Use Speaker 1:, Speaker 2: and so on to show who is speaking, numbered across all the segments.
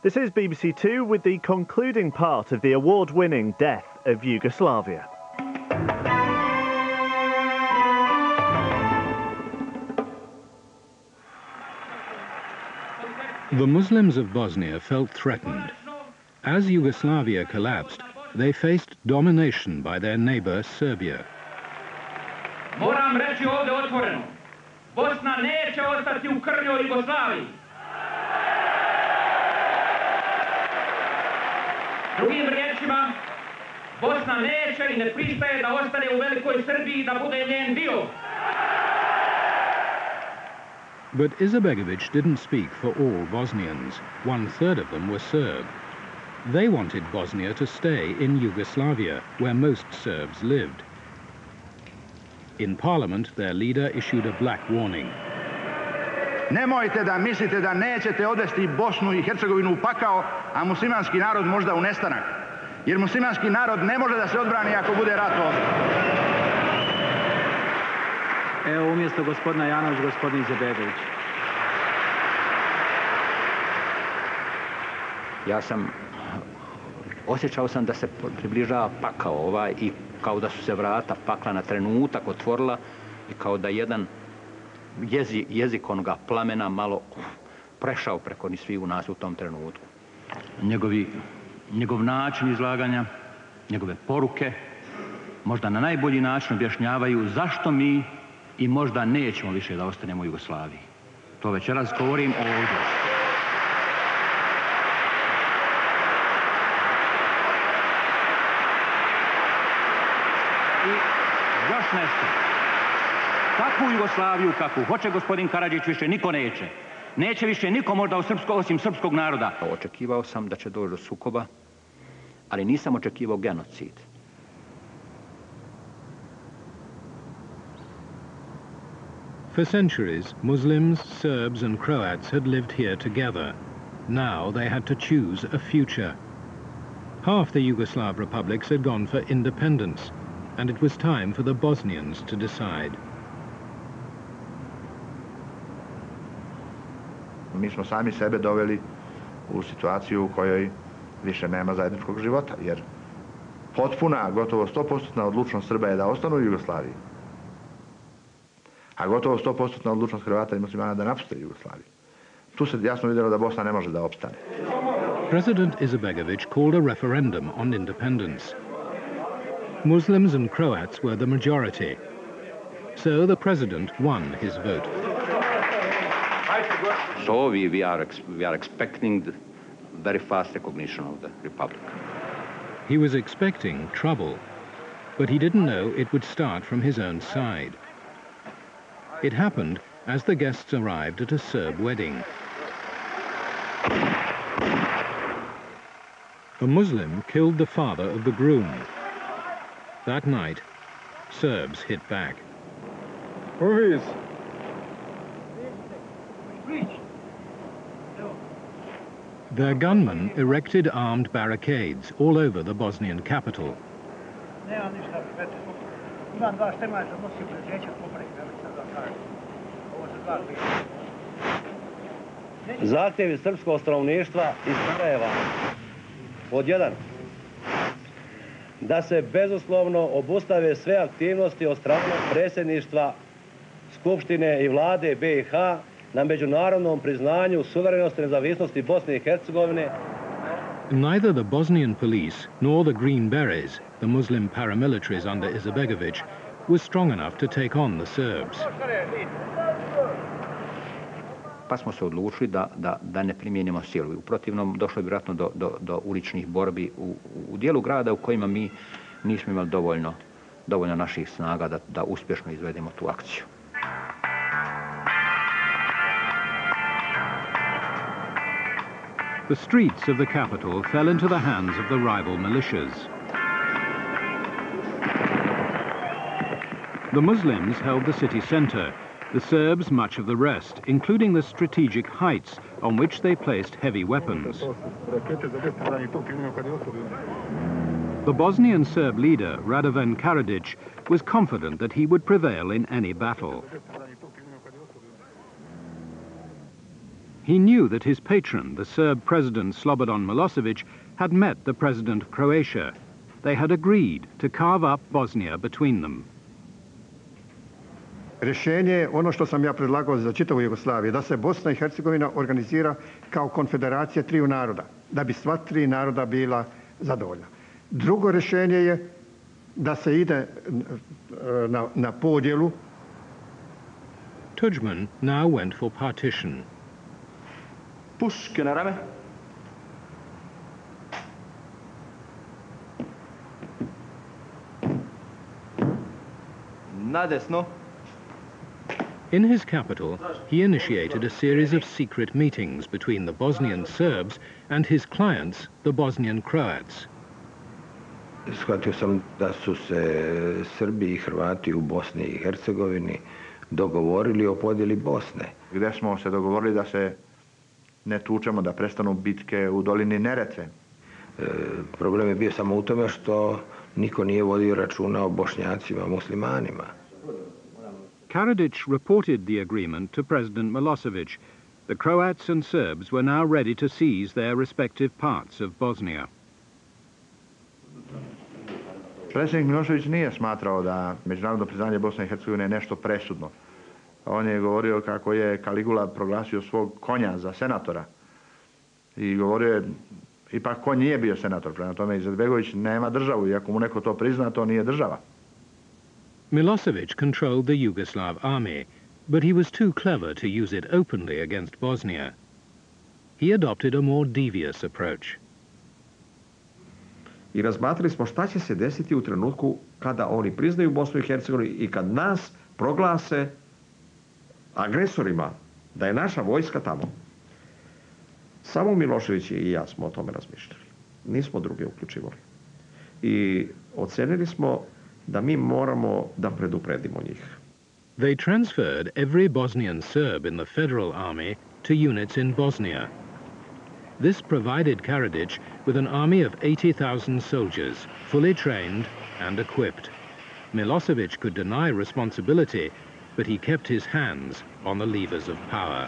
Speaker 1: This is BBC Two with the concluding part of the award-winning Death of Yugoslavia.
Speaker 2: The Muslims of Bosnia felt threatened. As Yugoslavia collapsed, they faced domination by their neighbor Serbia.
Speaker 3: Moram reći ovdje otvoreno, Bosna neće ostati u krnjoj Jugoslaviji. Drugim riječima, Bosna neće I ne pristaje da ostane u velikoj Srbiji da bude njen dio.
Speaker 2: But Izetbegović didn't speak for all Bosnians. 1/3 of them were Serb. They wanted Bosnia to stay in Yugoslavia, where most Serbs lived. In parliament, their leader issued a black warning.
Speaker 4: Nemojte da mislite da nećete odvesti Bosnu I Hercegovinu u pakao, a muslimanski narod možda u nestanak. Jer muslimanski narod ne može da se odbrani ako bude rat ovdje.
Speaker 5: Evo umjesto gospodina Janović, gospodin Izetbegović.
Speaker 6: Osjećao sam da se približava pakao ovaj I kao da su se vrata pakla na trenutak otvorila I kao da jedan jezik onoga plamena malo prešao preko svih u nas u tom trenutku.
Speaker 7: Njegov način izlaganja, njegove poruke, možda na najbolji način objašnjavaju zašto mi I možda nećemo više da ostanemo u Jugoslaviji. To večeras govorim ovdje. I još nešto. Takvu Jugoslaviju kakvu hoće gospodin Karadžić više niko neće. Neće više niko možda osim srpskog naroda.
Speaker 6: Očekivao sam da će doći do sukoba, ali nisam očekivao genocid.
Speaker 2: For centuries, Muslims, Serbs and Croats had lived here together. Now they had to choose a future. Half the Yugoslav republics had gone for independence, and it was time for the Bosnians to decide.
Speaker 4: Mi smo sami sebe doveli u situaciju u kojoj više nema zajedničkog života, jer potpuna, gotovo 100% odlučnost Srba je da ostanu u Jugoslaviji. A gotovo 100% odlučnost Hrvata I muslimana da napuste Jugoslaviju. Tu se jasno vidjelo da Bosna ne može da opstane.
Speaker 2: President Izetbegović called a referendum on independence. Muslims and Croats were the majority, so the president won his vote.
Speaker 6: So we are expecting the very fast recognition of the republic.
Speaker 2: He was expecting trouble, but he didn't know it would start from his own side. It happened as the guests arrived at a Serb wedding. A Muslim killed the father of the groom. That night, Serbs hit back. Their gunmen erected armed barricades all over the Bosnian capital.
Speaker 8: Zahtjevi srpskog stanovništva iz Sarajeva. Pod 1. Da se bezuslovno obustave sve aktivnosti od strane predsjedništva Skupštine I vlade BiH na međunarodnom priznanju suverenosti I nezavisnosti Bosne I Hercegovine.
Speaker 2: Neither the Bosnian police nor the Green Berets, the Muslim paramilitaries under Izetbegović, was strong enough to take on the Serbs.
Speaker 6: Pa smo se odlučili da ne primijenimo silu. U protivnom došlo bi vjerojatno do uličnih borbi u dijelu grada u kojima mi nismo imali dovoljno naših snaga da uspješno izvedemo tu akciju.
Speaker 2: The streets of the capital fell into the hands of the rival militias. The Muslims held the city center, the Serbs much of the rest, including the strategic heights on which they placed heavy weapons. The Bosnian Serb leader, Radovan Karadzic, was confident that he would prevail in any battle. He knew that his patron, the Serb president Slobodan Milosevic, had met the president of Croatia. They had agreed to carve up Bosnia between them.
Speaker 9: Rješenje je ono što sam ja predlagao za čitavu Jugoslaviju, da se Bosna i Hercegovina organizira kao konfederacija triju naroda, da bi sva tri naroda bila zadovoljna. Drugo rješenje je da se ide na podjelu.
Speaker 2: Tudjman now went for partition.
Speaker 10: Puške na rame. Na desno.
Speaker 2: In his capital, he initiated a series of secret meetings between the Bosnian Serbs and his clients, the Bosnian Croats.
Speaker 11: Shvatio sam da su se Srbi i Hrvati u Bosni i Hercegovini dogovorili o podjeli Bosne.
Speaker 4: Gdje smo se dogovorili da se ne tučemo, da prestanu bitke u dolini Neretve.
Speaker 11: Problem je bio samo u tome što niko nije vodio računa o Bošnjacima, muslimanima.
Speaker 2: Karadzic reported the agreement to President Milosevic. The Croats and Serbs were now ready to seize their respective parts of Bosnia.
Speaker 4: Predsjednik Milošević nije smatrao da međunarodno priznanje Bosne i Hercegovine je nešto presudno. On je govorio kako je Kaligula proglasio svog konja za senatora. I govorio je, ipak konj nije bio senator, prema tome Izetbegović nema državu, iako mu neko to prizna, to nije država.
Speaker 2: Milosevic controlled the Yugoslav army, but he was too clever to use it openly against Bosnia. He adopted a more devious approach.
Speaker 12: I razmatrali smo šta će se desiti u trenutku kada oni priznaju Bosnu i Hercegovinu i kad nas proglase agresorima, da je naša vojska tamo. Samo Milošević i ja smo o tome razmišljali. Nismo druge uključivali. I ocenili smo da mi moramo da predupredimo njih.
Speaker 2: They transferred every Bosnian Serb in the federal army to units in Bosnia. This provided Karadzic with an army of 80,000 soldiers, fully trained and equipped. Milosevic could deny responsibility, but he kept his hands on the levers of power.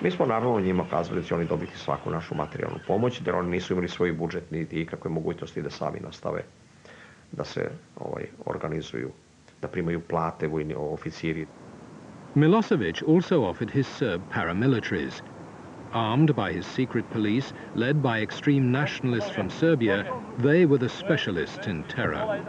Speaker 12: Mi smo naravno njima kazali da će oni dobiti svaku našu materijalnu pomoć, jer oni nisu imali svoj budžet niti ikakve mogućnosti da sami nastave da se organizuju, da primaju plate vojni oficiri.
Speaker 2: Milosevic also offered his Serb paramilitaries. Armed by his secret police, led by extreme nationalists from Serbia, they were the specialists in terror.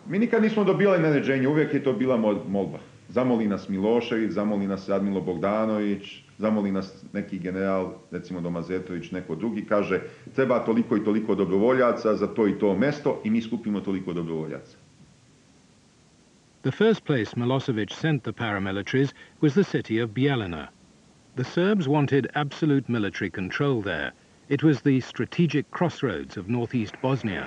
Speaker 13: Mi nikad nismo dobili naređenje, uvijek je to bila molba. Zamoli nas Milošević, zamoli nas Admilo Bogdanović, zamoli nas neki general, recimo Domazetović, neko drugi, kaže treba toliko i toliko dobrovoljaca za to i to mesto i mi skupimo toliko dobrovoljaca.
Speaker 2: The first place Milosevic sent the paramilitaries was the city of Bijeljina. The Serbs wanted absolute military control there. It was the strategic crossroads of northeast Bosnia.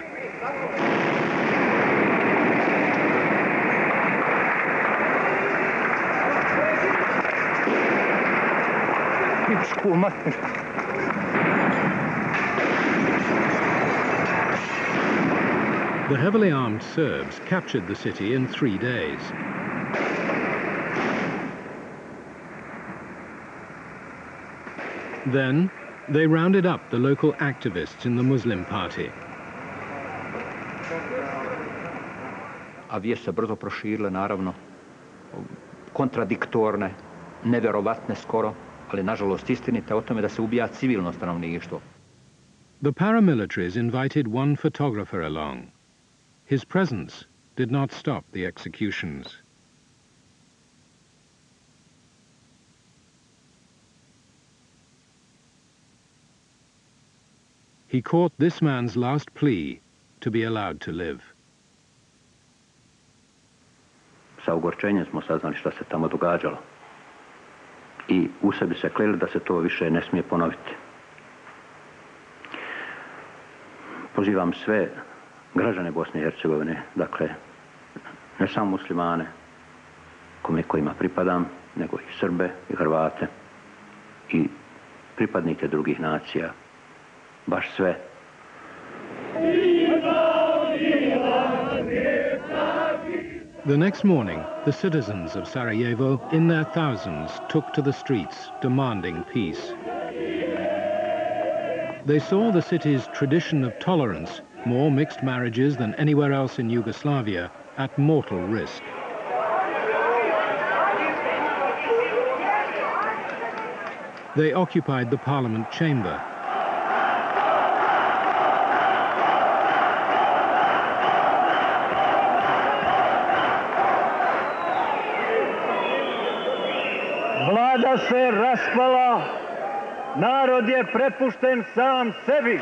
Speaker 2: The heavily armed Serbs captured the city in 3 days. Then, they rounded up the local activists in the Muslim party.
Speaker 6: A vijest se brzo proširile, naravno, kontradiktorne, nevjerovatne skoro, ali nažalost istinite o tome da se ubija civilno stanovništvo.
Speaker 2: The paramilitaries invited one photographer along. His presence did not stop the executions. He caught this man's last plea to be allowed to live.
Speaker 14: Sa ogorčenjem smo saznali šta se tamo događalo. I u sebi se kleli da se to više ne smije ponoviti. Pozivam sve građane Bosne i Hercegovine, dakle, ne samo muslimane, kojima pripadam, nego i Srbe i Hrvate i pripadnike drugih nacija, baš sve.
Speaker 2: The next morning, the citizens of Sarajevo, in their thousands, took to the streets, demanding peace. They saw the city's tradition of tolerance, more mixed marriages than anywhere else in Yugoslavia, at mortal risk. They occupied the parliament chamber.
Speaker 15: Vlada se raspala, narod je prepušten sam sebi.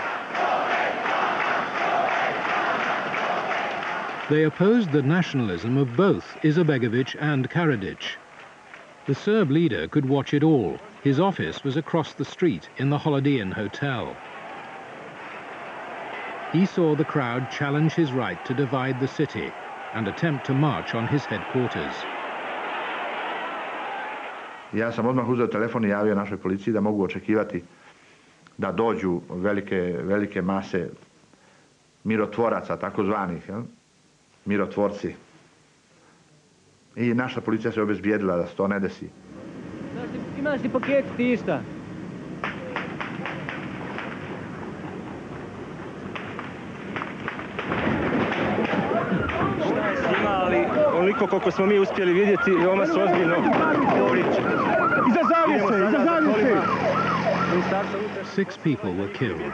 Speaker 2: They opposed the nationalism of both Izetbegović and Karadzic. The Serb leader could watch it all. His office was across the street in the Holiday Inn Hotel. He saw the crowd challenge his right to divide the city and attempt to march on his headquarters.
Speaker 4: Ja sam odmah uzeo telefon i javio našoj policiji da mogu očekivati da dođu velike mase mirotvoraca, takozvanih, mirotvorci. I naša policija se obezbijedila da se to ne desi.
Speaker 5: Imaš li paket tišta?
Speaker 10: Šta je s njima, ali onoliko koliko smo mi uspjeli vidjeti, veoma su ozbiljno priče.
Speaker 15: Iza zavjese!
Speaker 2: 6 people were killed.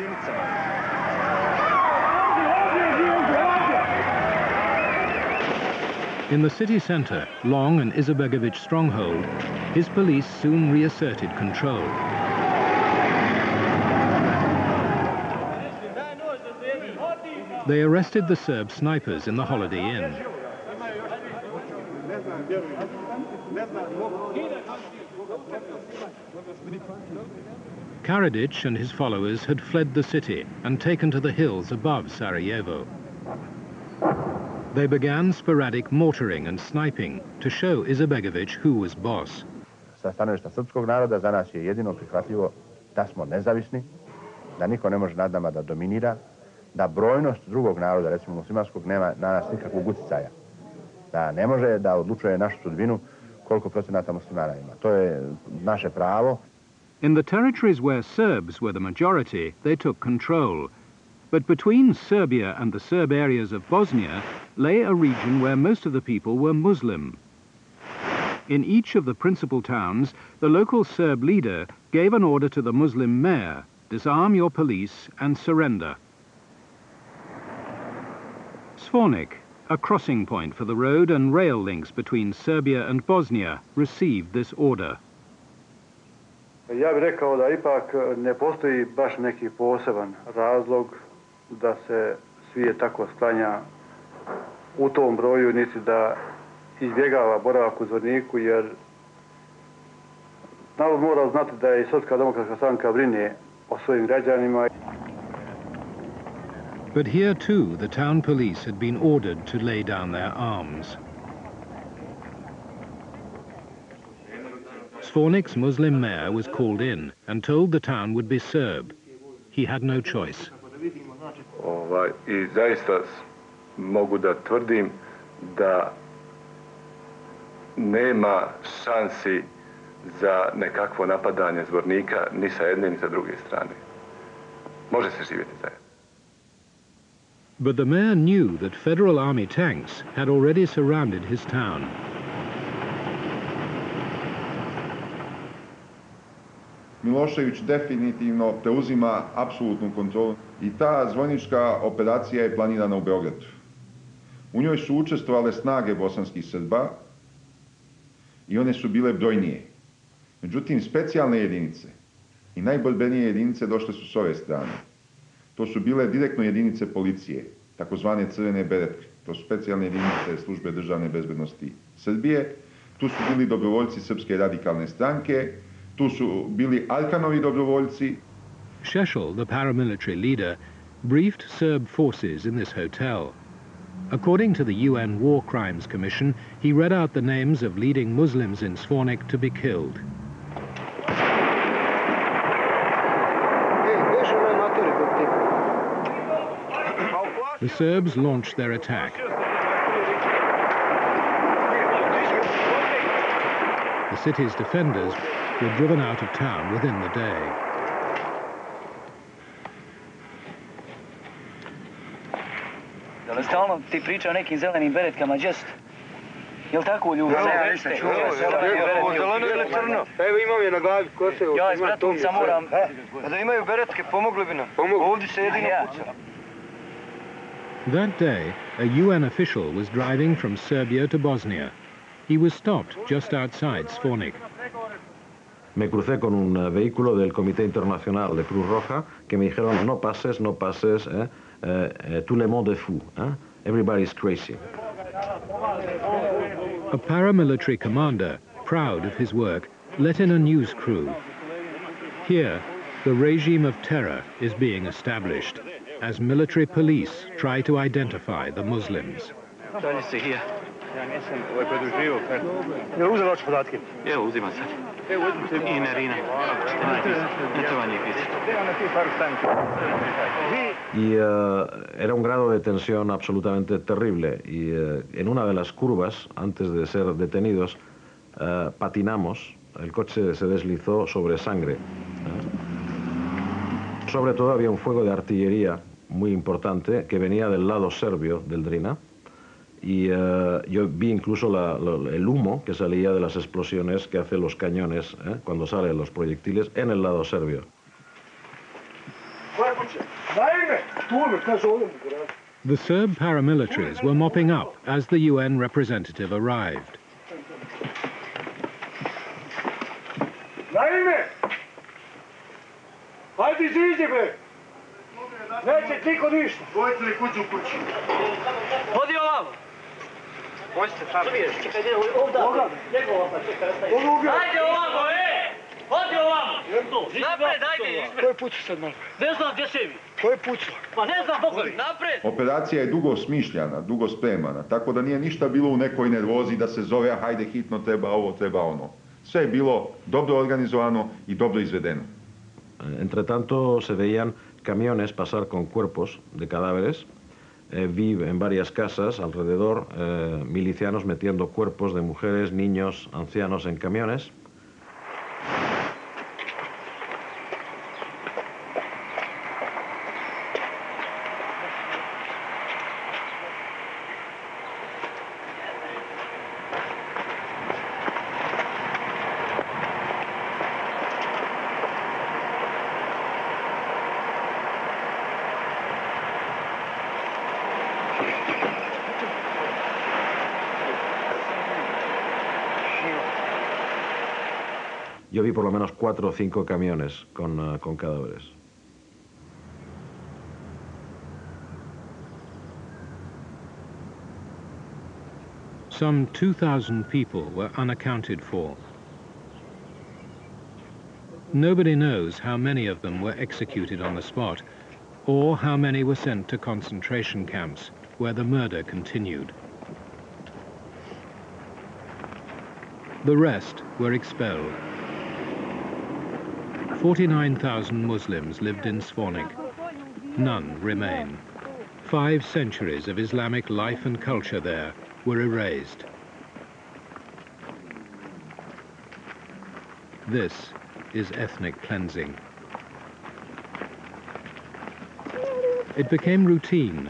Speaker 2: In the city centre, Long and Izetbegović stronghold, his police soon reasserted control. They arrested the Serb snipers in the Holiday Inn. Karadzic and his followers had fled the city and taken to the hills above Sarajevo. They began sporadic mortaring and sniping to show Izetbegović who was boss.
Speaker 16: Sa stanovišta srpskog naroda za nas je jedino prihvatljivo da smo nezavisni, da niko ne može nad nama da dominira, da brojnost drugog naroda, recimo muslimanskog, nema na nas nikakvog utjecaja. Da ne može da odlučuje našu sudbinu koliko procenata muslimana ima. To je naše pravo.
Speaker 2: In the territories where Serbs were the majority, they took control. But between Serbia and the Serb areas of Bosnia lay a region where most of the people were Muslim. In each of the principal towns, the local Serb leader gave an order to the Muslim mayor, disarm your police and surrender. Svornik, a crossing point for the road and rail links between Serbia and Bosnia, received this order.
Speaker 17: Ja bih rekao da ipak ne postoji baš neki poseban razlog da se svijet tako sklanja u tom broju, niti da izbjegava boravak u Zvorniku, jer narod mora znati da je Srpska demokratska stranka brine o svojim građanima.
Speaker 2: But here too the town police had been ordered to lay down their arms. Svornik's Muslim mayor was called in and told the town would be Serb. He had no choice.
Speaker 18: I zaista mogu da tvrdim da nema šansi za nekakvo napadanje Zvornika ni sa jedne ni sa druge strane. Može se živjeti zajedno.
Speaker 2: But the mayor knew that Federal Army tanks had already surrounded his town.
Speaker 13: Milošević definitivno preuzima apsolutnu kontrolu i ta zvornička operacija je planirana u Beogradu. U njoj su učestvovale snage bosanskih Srba i one su bile brojnije. Međutim, specijalne jedinice i najborbenije jedinice došle su s ove strane. To su bile direktno jedinice policije, takozvane crvene beretke. To su specijalne jedinice službe državne bezbednosti Srbije. Tu su bili dobrovoljci Srpske radikalne stranke. Tu su bili Arkanovi dobrovoljci.
Speaker 2: Šešelj, the paramilitary leader, briefed Serb forces in this hotel. According to the UN War Crimes Commission, he read out the names of leading Muslims in Svornik to be killed. The Serbs launched their attack. The city's defenders were driven out of town within the day.
Speaker 19: Da li stalno ti priča o nekim zelenim beretkama, just? Jel' tako ljudi?
Speaker 20: Ovo zeleno ili crno? Evo imam je na glavi, ko se...
Speaker 19: Ja iz Bratunca moram...
Speaker 20: Da imaju beretke, pomogli bi nam. Ovdje se jedino puca.
Speaker 2: That day, a UN official was driving from Serbia to Bosnia. He was stopped just outside Svornik.
Speaker 21: Me crucé con un vehículo del Comité Internacional de Cruz Roja que me dijeron no pases, tout le monde est fou, everybody's crazy.
Speaker 2: A paramilitary commander, proud of his work, let in a news crew. Here, the regime of terror is being established as military police try to identify the Muslims.
Speaker 19: Ja nisam produžio. Jel uzela vaše podatke? Evo, uzimam sad. Evo, uzmite i Nerina. Ne treba njih
Speaker 21: Y era un grado de tensión absolutamente terrible. Y en una de las curvas, antes de ser detenidos, patinamos. El coche se deslizó sobre sangre. Sobre todo había un fuego de artillería muy importante que venía del lado serbio del Drina. Y yo vi incluso el humo que salía de las explosiones que hacen los cañones cuando salen los proyectiles en el lado serbio.
Speaker 2: The Serb paramilitaries were mopping up as the UN representative arrived.
Speaker 15: Neće niko ništa. Dvojite li kuću u kući? Hodi ovamo. Možete tamo. Čekaj, ovdje. Ajde ovamo, Hodi ovamo. Napred, ajde. Ko je pucao sad malo? Ne znam gdje se vi. Ko je pucao? Pa ne znam, Bogovi. Napred.
Speaker 13: Operacija je dugo smišljana, dugo spremana, tako da nije ništa bilo u nekoj nervozi da se zove hajde hitno treba ovo, treba ono. Sve je bilo dobro organizovano i dobro izvedeno.
Speaker 21: Entre tanto se veían camiones pasar con cuerpos de cadáveres. Vi en varias casas alrededor milicianos metiendo cuerpos de mujeres, niños, ancianos en camiones. Yo vi por lo menos 4 o 5 camiones con cadáveres.
Speaker 2: Some 2,000 people were unaccounted for. Nobody knows how many of them were executed on the spot, or how many were sent to concentration camps, where the murder continued. The rest were expelled. 49,000 Muslims lived in Svornik. None remain. 5 centuries of Islamic life and culture there were erased. This is ethnic cleansing. It became routine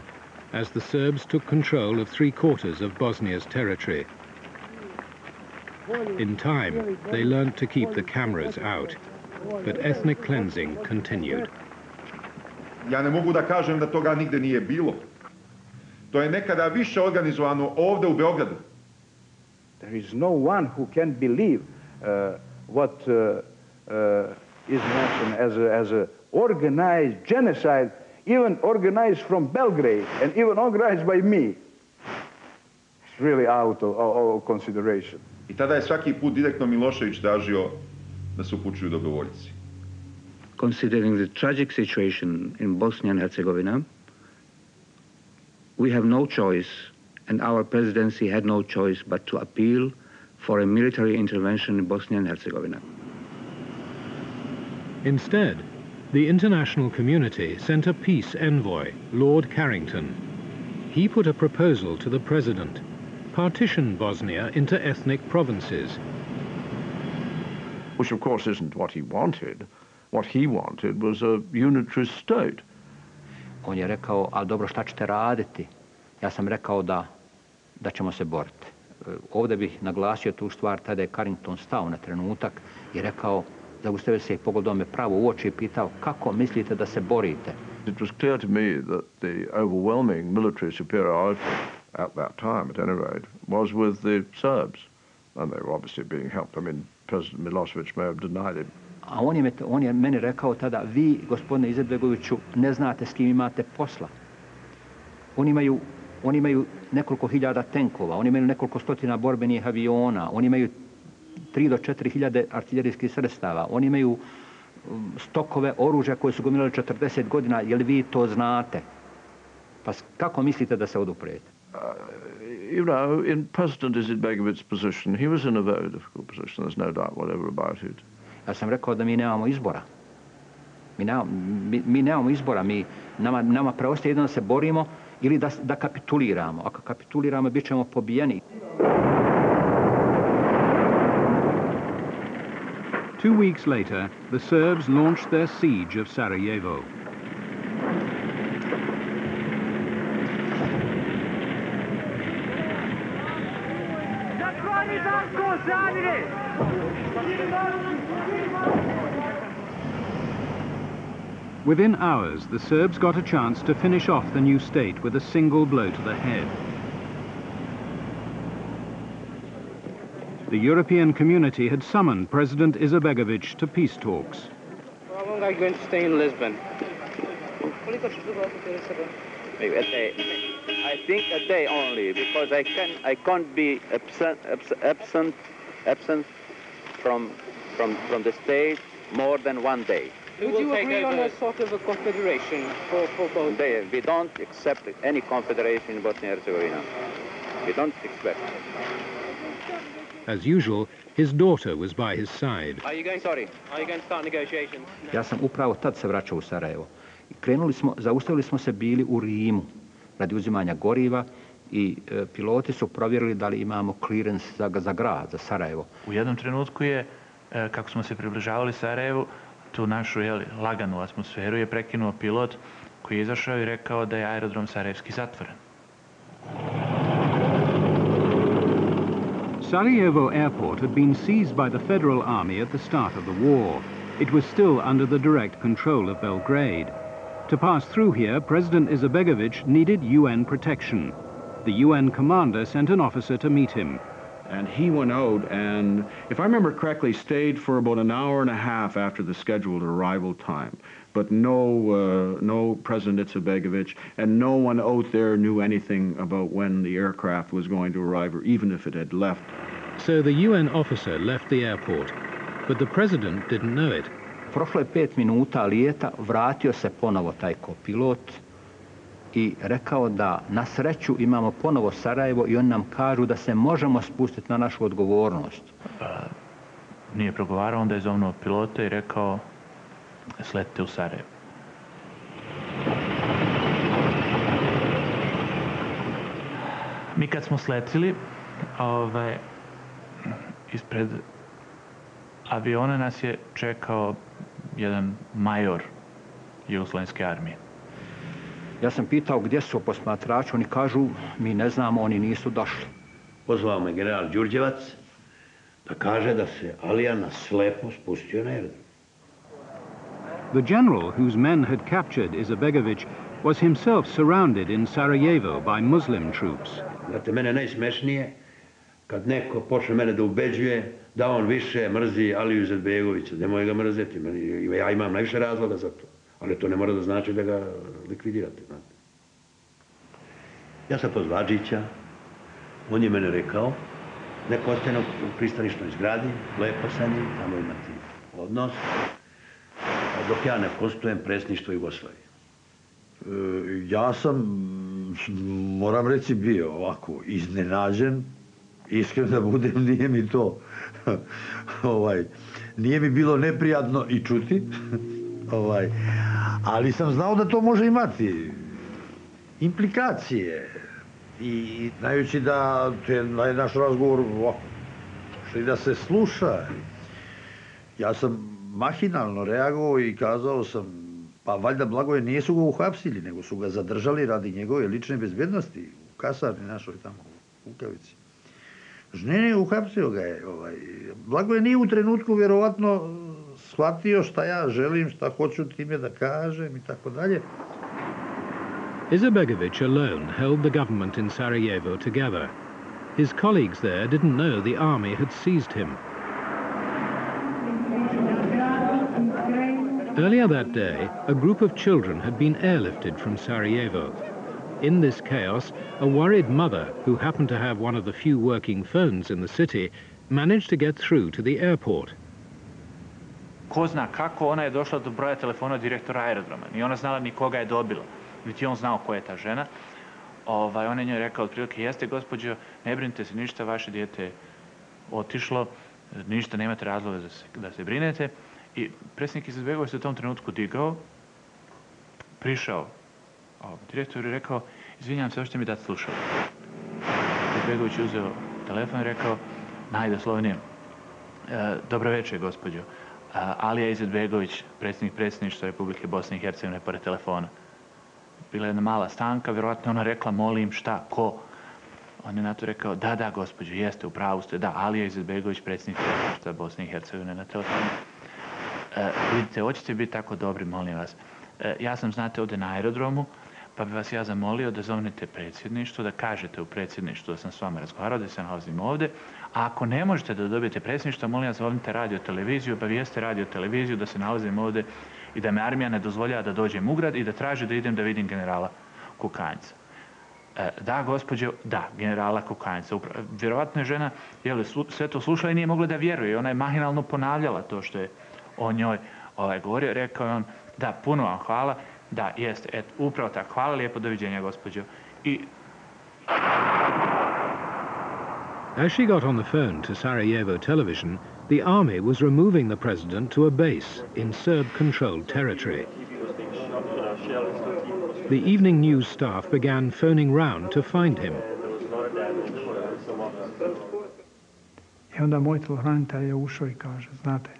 Speaker 2: as the Serbs took control of 3/4 of Bosnia's territory. In time, they learned to keep the cameras out, but ethnic cleansing continued.
Speaker 13: Ja ne mogu da kažem da toga nigde nije bilo. To je nekada više organizovano ovdje u Beogradu.
Speaker 22: There is no one who can believe what is mentioned as a organized genocide, even organized from Belgrade and even organized by me. It's really out of consideration.
Speaker 13: I tada je svaki put direktno Milošević tražio da se upućuju dobrovoljci.
Speaker 14: Considering the tragic situation in Bosnia and Herzegovina, we have no choice, and our presidency had no choice but to appeal for a military intervention in Bosnia and Herzegovina.
Speaker 2: Instead, the international community sent a peace envoy, Lord Carrington. He put a proposal to the president: partition Bosnia into ethnic provinces.
Speaker 1: which of course isn't what he wanted. What he wanted was a unitary state.
Speaker 6: On je rekao, a dobro, šta ćete raditi? Ja sam rekao da ćemo se boriti. Ovdje bih naglasio tu stvar, tada je Carrington stao na trenutak i rekao, zaustavio se i pogledao me pravo u oči i pitao, kako mislite da se borite?
Speaker 1: It was clear to me that the overwhelming military superiority at that time, at any rate, was with the Serbs. And they were obviously being helped. I mean, President Milosevic may have denied him.
Speaker 6: A on je meni rekao tada, vi, gospodine Izetbegoviću, ne znate s kim imate posla. Oni imaju nekoliko hiljada tenkova, oni imaju nekoliko stotina borbenih aviona, oni imaju 3 do 4 hiljade artiljerijskih sredstava, oni imaju stokove oružja koje su gomilali 40 godina, je li vi to znate? Pa kako mislite da se oduprete?
Speaker 1: You know, in President Izetbegovic's position, he was in a very difficult position, there's no doubt whatever about it.
Speaker 6: Ja sam rekao da mi nemamo izbora. Mi nemamo izbora, nama preostaje jedno da se borimo ili da kapituliramo. Ako kapituliramo, bit ćemo pobijeni.
Speaker 2: 2 weeks later, the Serbs launched their siege of Sarajevo. Within hours, the Serbs got a chance to finish off the new state with a single blow to the head. The European community had summoned President Izetbegović to peace talks.
Speaker 19: How long are you going to stay in Lisbon? Maybe a day. I think a day only, because I can't be absent from the state more than 1 day.
Speaker 3: Would you agree on a sort of a confederation for both?
Speaker 19: We don't accept any confederation in Bosnia and Herzegovina. We don't expect.
Speaker 2: As usual, his daughter was by his side.
Speaker 3: Are you going to start negotiations?
Speaker 6: Ja sam upravo tad se vraćao u Sarajevo. Zaustavili smo se bili u Rimu radi uzimanja goriva i piloti su provjerili da li imamo clearance za grad, za Sarajevo.
Speaker 23: U jednom trenutku je, kako smo se približavali Sarajevu, tu našu laganu atmosferu je prekinuo pilot koji je izašao i rekao da je aerodrom Sarajevski zatvoren.
Speaker 2: Sarajevo airport had been seized by the Federal Army at the start of the war. It was still under the direct control of Belgrade. To pass through here, President Izetbegović needed UN protection. The UN commander sent an officer to meet him.
Speaker 24: And he went out and, if I remember correctly, stayed for about an hour and a half after the scheduled arrival time. But no President Izetbegović and no one out there knew anything about when the aircraft was going to arrive, or even if it had left.
Speaker 2: So the UN officer left the airport, but the president didn't know it.
Speaker 6: Prošlo je 5 minuta lijeta, vratio se ponovo taj kopilot i rekao da na sreću imamo ponovo Sarajevo i oni nam kažu da se možemo spustiti na našu odgovornost.
Speaker 23: Nije progovarao, onda je zovnuo pilota i rekao sletite u Sarajevo. Mi kad smo sletili, ispred aviona nas je čekao jedan major Jugoslavijske armije.
Speaker 6: Ja sam pitao gdje su posmatrači, oni kažu mi ne znamo, oni nisu došli.
Speaker 25: Pozvao me general Đurđevac da kaže da se Alijana slepo spustio na aerodrom.
Speaker 2: The general whose men had captured Izetbegović was himself surrounded in Sarajevo by Muslim troops.
Speaker 25: Znate, mene najsmešnije kad neko počne mene da ubeđuje da on više mrzi Aliju Izetbegovića, nemoj ga mrzeti. Ja imam najviše razloga za to, ali to ne mora da znači da ga likvidirate. Znate. Ja sam pozvao Adžića, on je mene rekao, neko ostane u pristanišnoj zgradi, lepo sa njim, tamo imati odnos, dok ja ne postujem predsjedništvo Jugoslavije.
Speaker 26: Ja sam, moram reći, bio ovako iznenađen. Iskreno da budem, nije mi to, nije mi bilo neprijatno i čuti, ali sam znao da to može imati implikacije. I znajući da je naš razgovor ovako, i da se sluša. Ja sam mahinalno reagovao i kazao sam, pa valjda Blagoje nisu ga uhapsili, nego su ga zadržali radi njegove lične bezbjednosti u kasarni našoj tamo u Kukavici. Ne, uhapsio ga je. Blagoje nije u trenutku vjerovatno shvatio šta ja želim, šta hoću time da kažem i tako dalje.
Speaker 2: Izetbegović alone held the government in Sarajevo together. His colleagues there didn't know the army had seized him. Earlier that day, a group of children had been airlifted from Sarajevo. In this chaos, a worried mother, who happened to have one of the few working phones in the city, managed to get through to the airport.
Speaker 23: Ko zna kako, ona je došla do broja telefona direktora aerodroma. Ni ona znala ni koga je dobila. Niti on znao ko je ta žena. On je njoj rekao otprilike, jeste gospođo, ne brinite se ništa, vaše dijete je otišlo, ništa, nemate razloga da se brinete. I predsjednik Izetbegović se u tom trenutku digao, prišao direktor i rekao, izvinjam se, hoćete mi dati slušalo. Izetbegović je uzeo telefon i rekao, najdoslovnije, dobro večer, gospođo. Alija Izetbegović, predsjednik predsjedništva Republike Bosne i Hercegovine, pored telefona. Bila je jedna mala stanka, vjerojatno ona rekla, molim, šta, ko? On je na to rekao, da, gospođo, jeste, u pravu ste, da, Alija Izetbegović, predsjednik predsjedništva Bosne i Hercegovine na telefonu. Vidite, hoćete biti tako dobri, molim vas. Ja sam, znate, ovdje na aerodromu, pa bi vas ja zamolio da zovnete predsjedništvo, da kažete u predsjedništvu da sam s vama razgovarao, da se nalazim ovdje. A ako ne možete da dobijete predsjedništvo, molim vas, zovnite radio-televiziju, obavijeste radio-televiziju da se nalazim ovdje i da me armija ne dozvoljava da dođem u grad i da traži da idem da vidim generala Kukanjca. Da, gospođo, da, generala Kukanjca. Vjerovatno je žena sve to slušala i nije mogla da vjeruje. Ona je mahinalno ponavljala to što je o njoj govorio. Rekao je on, da, puno vam hvala, da, jeste, upravo tako, hvala lijepo, doviđenja, gospođo.
Speaker 2: As she got on the phone to Sarajevo television, the army was removing the president to a base in Serb-controlled territory. The evening news staff began phoning round to find him.
Speaker 4: I onda moj telohranitelj je ušao i kaže, znate,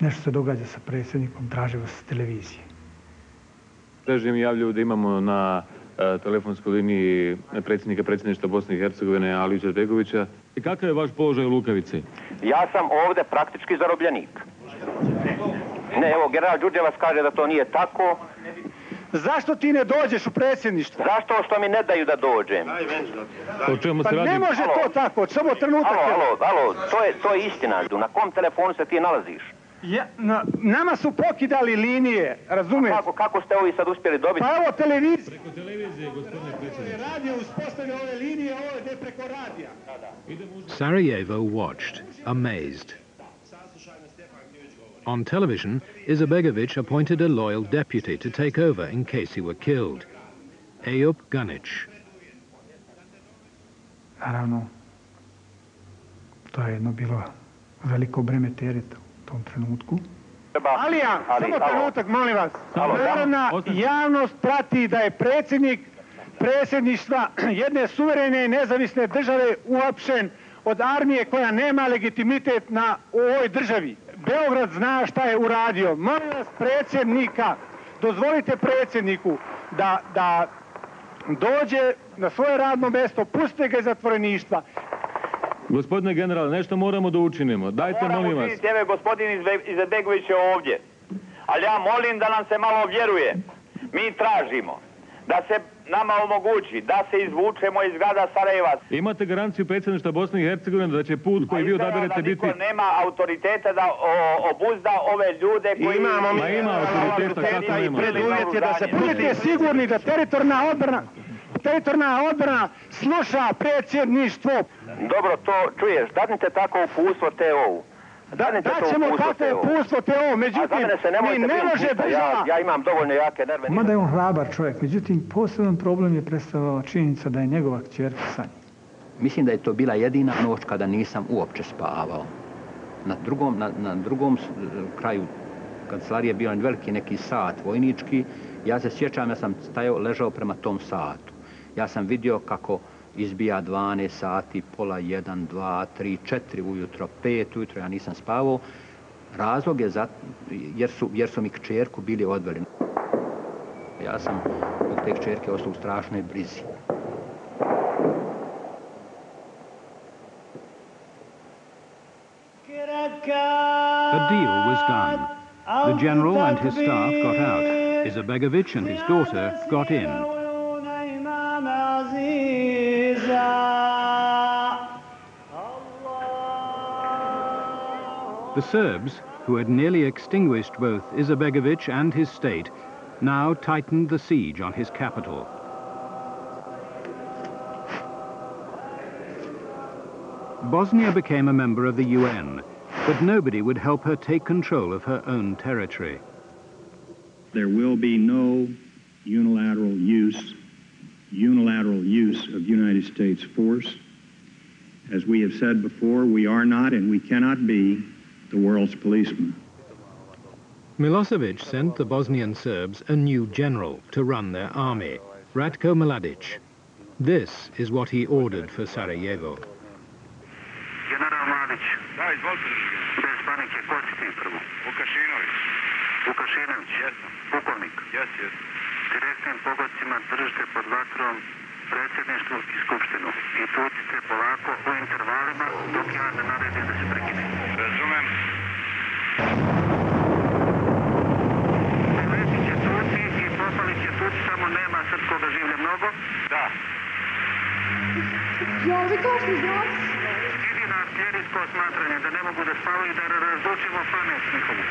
Speaker 4: nešto se događa sa predsjednikom, traže vas s televizije.
Speaker 7: Režim javljaju da imamo na telefonskoj liniji predsjednika predsjedništva Bosne i Hercegovine Aliju Izetbegovića. I kakav je vaš položaj u Lukavici?
Speaker 14: Ja sam ovdje praktički zarobljenik. Ne, evo, general Đurđevac kaže da to nije tako.
Speaker 4: Zašto ti ne dođeš u predsjedništvo?
Speaker 14: Zašto što mi ne daju da dođem?
Speaker 7: O čemu se radi?
Speaker 4: Pa ne može to tako, samo trenutak.
Speaker 14: Alo, to je istina. Na kom telefonu se ti nalaziš?
Speaker 4: Nama su pokidali linije, razumiješ?
Speaker 14: Kako ste ovi sad uspjeli dobiti?
Speaker 4: Pa evo televizija.
Speaker 7: Preko televizije, gospodine predsjedniče.
Speaker 4: Radio uspostavlja ove linije, ovo je preko radija.
Speaker 2: Sarajevo watched, amazed. On television, Izetbegović appointed a loyal deputy to take over in case he were killed, Eyüp Ganić.
Speaker 4: Naravno, to je jedno bilo veliko breme tereta u tom trenutku. Alija, samo trenutak, molim vas. Narodna javnost prati da je predsjednik predsjedništva jedne suverene i nezavisne države uhapšen od armije koja nema legitimitet u ovoj državi. Beograd zna šta je uradio. Molim vas predsjednika, dozvolite predsjedniku da dođe na svoje radno mjesto, pustite ga iz zatvoreništva.
Speaker 7: Gospodine generale, nešto moramo da učinimo. Dajte, molim vas.
Speaker 14: Evo, gospodin Izetbegović je ovdje. Ali ja molim da nam se malo vjeruje. Mi tražimo da se nama omogući da se izvučemo iz grada Sarajeva.
Speaker 7: Imate garanciju predsjedništva Bosne i Hercegovine da će put koji vi odaberete biti...
Speaker 14: Niko nema autoriteta da obuzda ove ljude koji...
Speaker 7: Ima autoriteta, kako nema?
Speaker 4: Preduvjet je da se budete sigurni da teritorijalna odbrana sluša predsjedništvo.
Speaker 14: Dobro, to čuješ, dadnite tako uputstvo TO-u.
Speaker 4: Daćemo takve uputstvo TO, međutim, mi ne može država...
Speaker 14: Ja imam dovoljno jake nerve.
Speaker 4: Mada je on hrabar čovjek, međutim, poseban problem je predstavljala činjenica da je njegova kćerka sa njim.
Speaker 6: Mislim da je to bila jedina noć kada nisam uopće spavao. Na drugom kraju kancelarije je bio veliki neki sat vojnički. Ja se sjećam, ja sam ležao prema tom satu. Ja sam vidio kako izbija 12 sati, pola 1, 2, 3, 4 ujutro, 5 ujutro, ja nisam spavao. Razlog je jer su mi kćerku bili odveli. Ja sam od te kćerke ostao u strašnoj brizi.
Speaker 2: A deal was done. The general and his staff got out. Izetbegovic and his daughter got in. The Serbs, who had nearly extinguished both Izetbegovic and his state, now tightened the siege on his capital. Bosnia became a member of the UN, but nobody would help her take control of her own territory.
Speaker 5: There will be no unilateral use of United States force. As we have said before, we are not and we cannot be the world's policeman.
Speaker 2: Milosevic sent the Bosnian Serbs a new general to run their army, Ratko Mladic. This is what he ordered for Sarajevo.
Speaker 8: General Mladic. Da, izvolite. Bez panike, ko si ti prvo? Vukašinović. Vukašinović? Jesam. Pukovnik? Jesam. Direktnim pogodcima držite pod vatrom predsjedništvo i skupštinu. I tucite polako u intervalima dok ja ne naredim da se prekine. Razumem. Poleti će tuci i popali će tuci, samo nema srpskoga življa mnogo. Da.
Speaker 9: Ja, vi kao što znaš?
Speaker 8: Idi na artiljerijsko osmatranje, da ne mogu da spavaju, da razlučimo pamet njihovu.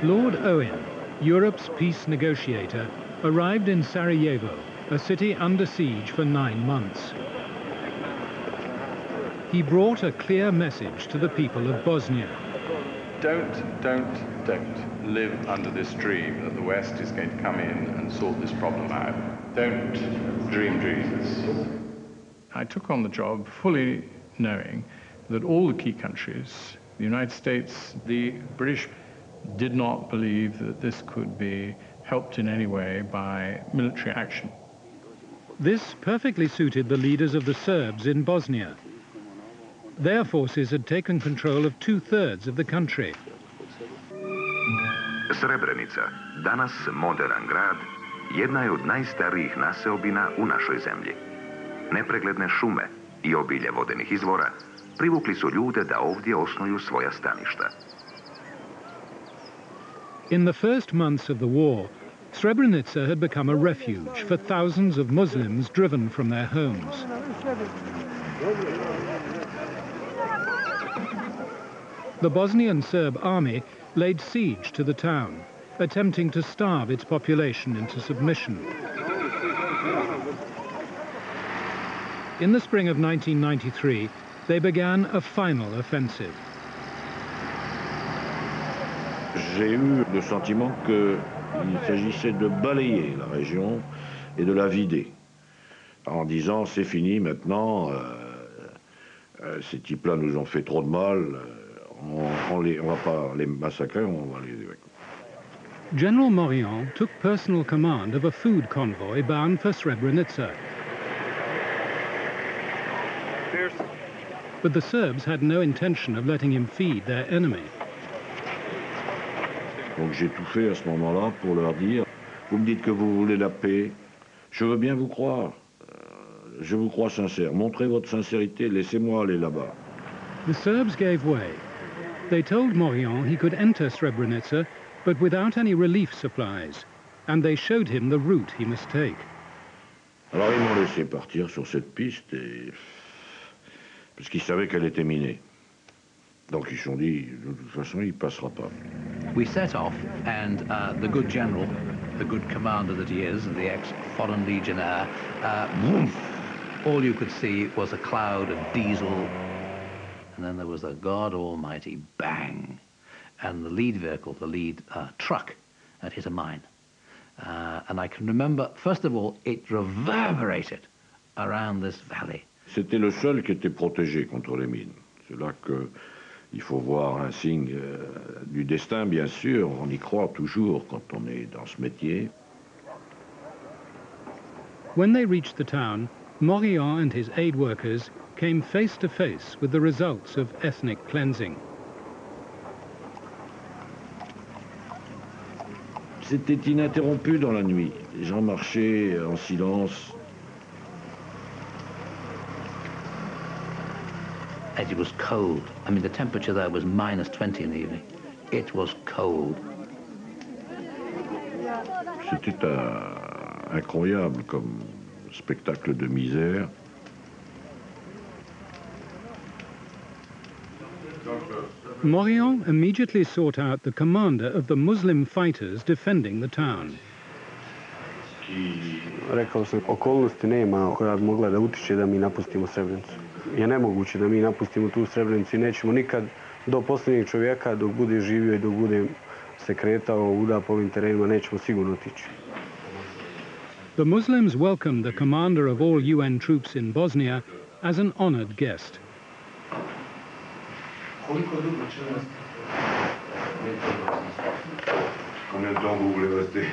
Speaker 2: Lord Owen, Europe's peace negotiator, arrived in Sarajevo, a city under siege for 9 months. He brought a clear message to the people of Bosnia.
Speaker 10: Don't live under this dream that the West is going to come in and sort this problem out. Don't dream dreams.
Speaker 11: I took on the job fully knowing that all the key countries, the United States, the British, did not believe that this could be helped in any way by military action.
Speaker 2: This perfectly suited the leaders of the Serbs in Bosnia. Their forces had taken control of 2/3 of the country.
Speaker 12: Srebrenica, danas moderan grad, jedna je od najstarijih naseobina u našoj zemlji. Nepregledne šume i obilje vodenih izvora privukli su ljude da ovdje osnuju svoja staništa.
Speaker 2: In the first months of the war, Srebrenica had become a refuge for thousands of Muslims driven from their homes. The Bosnian Serb army laid siege to the town, attempting to starve its population into submission. In the spring of 1993, they began a final offensive.
Speaker 21: J'ai eu le sentiment qu'il s'agissait de balayer la région et de la vider, en disant c'est fini maintenant, ces types-là nous ont fait trop de mal, on va pas les massacrer, on va les...
Speaker 2: General Morion took personal command of a food convoy bound for Srebrenica. But the Serbs had no intention of letting him feed their enemy.
Speaker 21: Donc j'ai tout fait à ce moment-là pour leur dire, vous me dites que vous voulez la paix, je veux bien vous croire, je vous crois sincère, montrez votre sincérité, laissez-moi aller là-bas.
Speaker 2: The Serbs gave way. They told Morion he could enter Srebrenica, but without any relief supplies, and they showed him the route he must take.
Speaker 21: Alors ils m'ont laissé partir sur cette piste, parce qu'ils savaient qu'elle était minée. Donc ils se sont dit, de toute façon, il ne passera pas.
Speaker 6: We set off, and the good general
Speaker 14: the good commander that he is, the ex-Foreign Legionnaire, all you could see was a cloud of diesel, and then there was a God Almighty bang, and the lead vehicle, the lead truck, had hit a mine. And I can remember, first of all, it reverberated around this valley.
Speaker 21: C'était le seul qui était protégé contre les mines. C'est là qu'il faut voir un signe du destin, bien sûr. On y croit toujours quand on est dans ce métier.
Speaker 2: When they reached the town, Morillon and his aid workers came face to face with the results of ethnic cleansing.
Speaker 21: C'était ininterrompu dans la nuit. Les gens marchaient en silence.
Speaker 14: It was cold. I mean, the temperature there was -20 in the evening. It was cold.
Speaker 21: C'était incroyable comme spectacle de misère.
Speaker 2: Morillon immediately sought out the commander of the Muslim fighters defending the town.
Speaker 9: Rekao sam, okolnosti nema koja bi mogla da utiče da mi napustimo Srebrenicu. Je nemoguće da mi napustimo tu Srebrenicu i nećemo nikad do posljednjeg čovjeka, dok bude živio i dok bude se kretao uda po ovim terenima, nećemo sigurno otići.
Speaker 2: The Muslims welcomed the commander of all UN troops in Bosnia as an honored guest.
Speaker 13: Combien de temps vous voulez rester?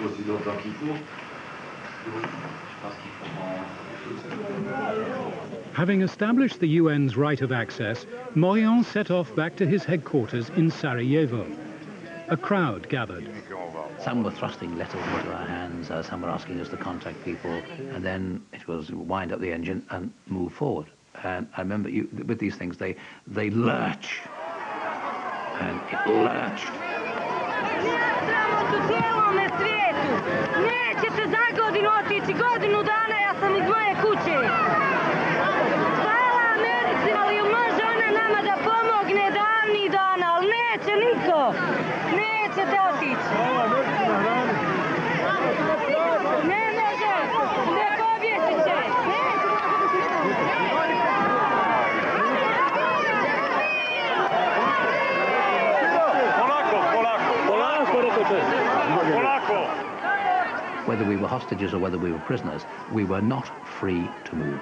Speaker 13: Aussi longtemps qu'il faut.
Speaker 2: Having established the UN's right of access, Morillon set off back to his headquarters in Sarajevo. A crowd gathered.
Speaker 14: Some were thrusting letters into our hands, some were asking us to contact people, and then it was wind up the engine and move forward. And I remember with these things, they lurch, and it lurched.
Speaker 15: Nećete za godinu otići, godinu dana ja sam iz moje kuće. Hvala Americi, ali može ona nama da pomogne davnih dana, ali neće niko. Nećete otići. Ne može, ne pobjeći će.
Speaker 14: Whether we were hostages or whether we were prisoners, we were not free to move.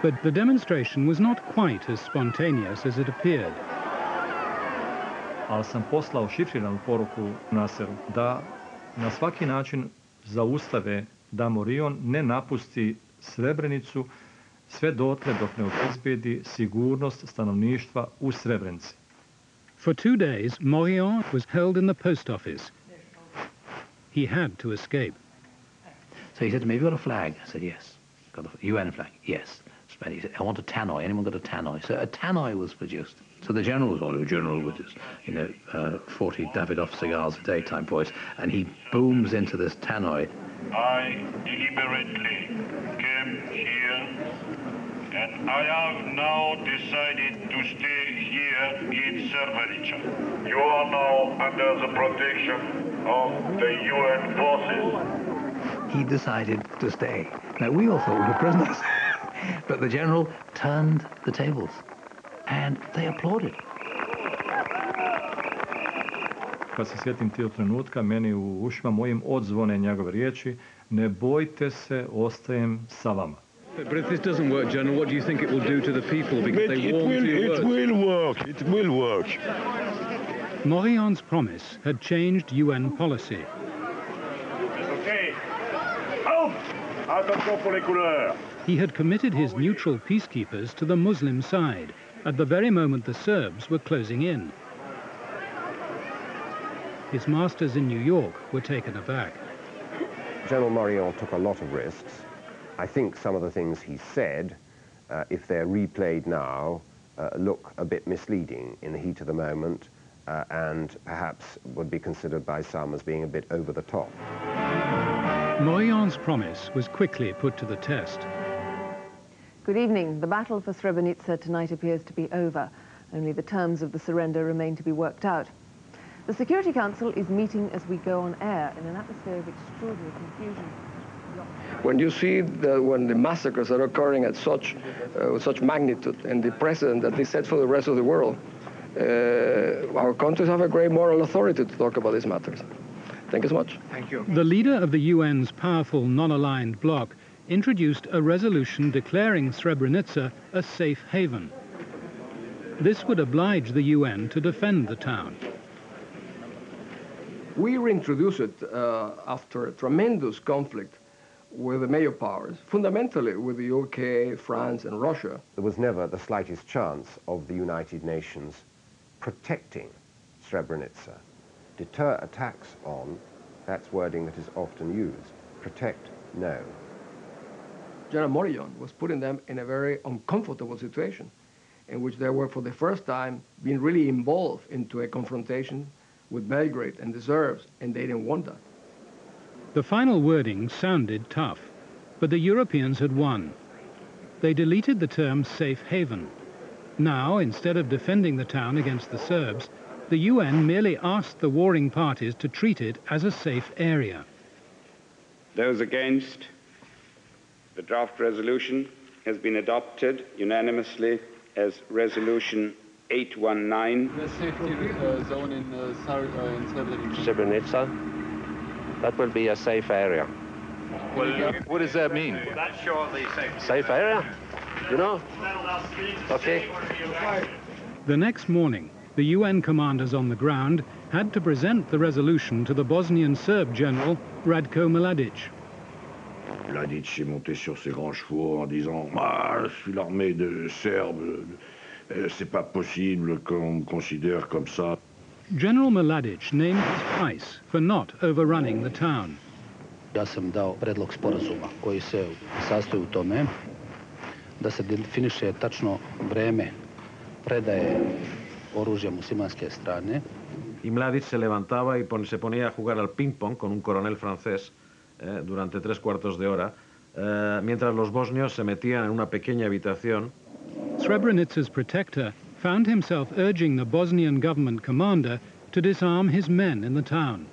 Speaker 2: But the demonstration was not quite as spontaneous as it appeared.
Speaker 16: Ali sam poslao šifriranu poruku Naseru da na svaki način zaustave da Morillon ne napusti Srebrenicu sve dotle dok ne obezbedi sigurnost stanovništva u Srebrenici.
Speaker 2: For 2 days, Morillon was held in the post office. He had to escape.
Speaker 14: So he said to me, have you got a flag? I said, yes. Got a UN flag? Yes. He said, I want a tannoy. Anyone got a tannoy? So a tannoy was produced. So the general was a general with his, 40 Davidoff cigars a day type voice, and he booms into this tannoy.
Speaker 8: I deliberately came here, and I have now decided to stay here in Srebrenica. You are now under the protection of the UN forces.
Speaker 14: He decided to stay. Now, we all thought we were prisoners. But the general turned the tables, and they applauded.
Speaker 16: Kad se sjetim tog trenutka, meni u ušima mojim odzvone njegove riječi, ne bojte se, ostajem sa vama.
Speaker 17: But if this doesn't work, General, what do you think it will do to the people? Because they warm to your words.
Speaker 1: It will work.
Speaker 2: Morillon's promise had changed UN policy.
Speaker 8: Okay. Out! Attention pour les couleurs.
Speaker 2: He had committed his neutral peacekeepers to the Muslim side at the very moment the Serbs were closing in. His masters in New York were taken aback.
Speaker 18: General Morillon took a lot of risks. I think some of the things he said, if they're replayed now, look a bit misleading in the heat of the moment and perhaps would be considered by some as being a bit over the top.
Speaker 2: Morillon's promise was quickly put to the test.
Speaker 20: Good evening. The battle for Srebrenica tonight appears to be over. Only the terms of the surrender remain to be worked out. The Security Council is meeting as we go on air in an atmosphere of extraordinary confusion.
Speaker 3: When you see when the massacres are occurring at such magnitude and the precedent that they set for the rest of the world, our countries have a great moral authority to talk about these matters. Thank you so much.
Speaker 2: Thank you. The leader of the UN's powerful non-aligned bloc introduced a resolution declaring Srebrenica a safe haven. This would oblige the UN to defend the town.
Speaker 3: We reintroduced it after a tremendous conflict with the major powers, fundamentally with the UK, France, and Russia.
Speaker 18: There was never the slightest chance of the United Nations protecting Srebrenica. Deter attacks on, that's wording that is often used. Protect, no.
Speaker 3: General Morillon was putting them in a very uncomfortable situation in which they were for the first time being really involved into a confrontation with Belgrade and the Serbs, and they didn't want that.
Speaker 2: The final wording sounded tough, but the Europeans had won. They deleted the term safe haven. Now, instead of defending the town against the Serbs, the UN merely asked the warring parties to treat it as a safe area.
Speaker 19: Those against, the draft resolution has been adopted unanimously as Resolution 819.
Speaker 7: The safety zone in
Speaker 14: Srebrenica, that will be a safe area.
Speaker 7: Well, what does that mean?
Speaker 8: That's shortly safe.
Speaker 14: Safe area? You know? Okay.
Speaker 2: The next morning, the UN commanders on the ground had to present the resolution to the Bosnian Serb general, Ratko Mladic.
Speaker 22: Mladic est monté sur ses grands chevaux en disant « Ah, je suis l'armée de Serbes, c'est pas possible qu'on me considère comme ça. »
Speaker 2: General Mladic named his price for not overrunning the town.
Speaker 24: Ja sam dao predlog sporazuma koji se sastoji u tome da se definiše tačno vreme predaje oružja muslimanske strane.
Speaker 21: Y Mladic se levantaba y se ponía a jugar al ping-pong con un coronel francés durante 3/4 de hora, mientras los bosnios se metían en una pequeña habitación.
Speaker 2: Srebrenica's protector found himself urging the Bosnian government commander to disarm his men in the town.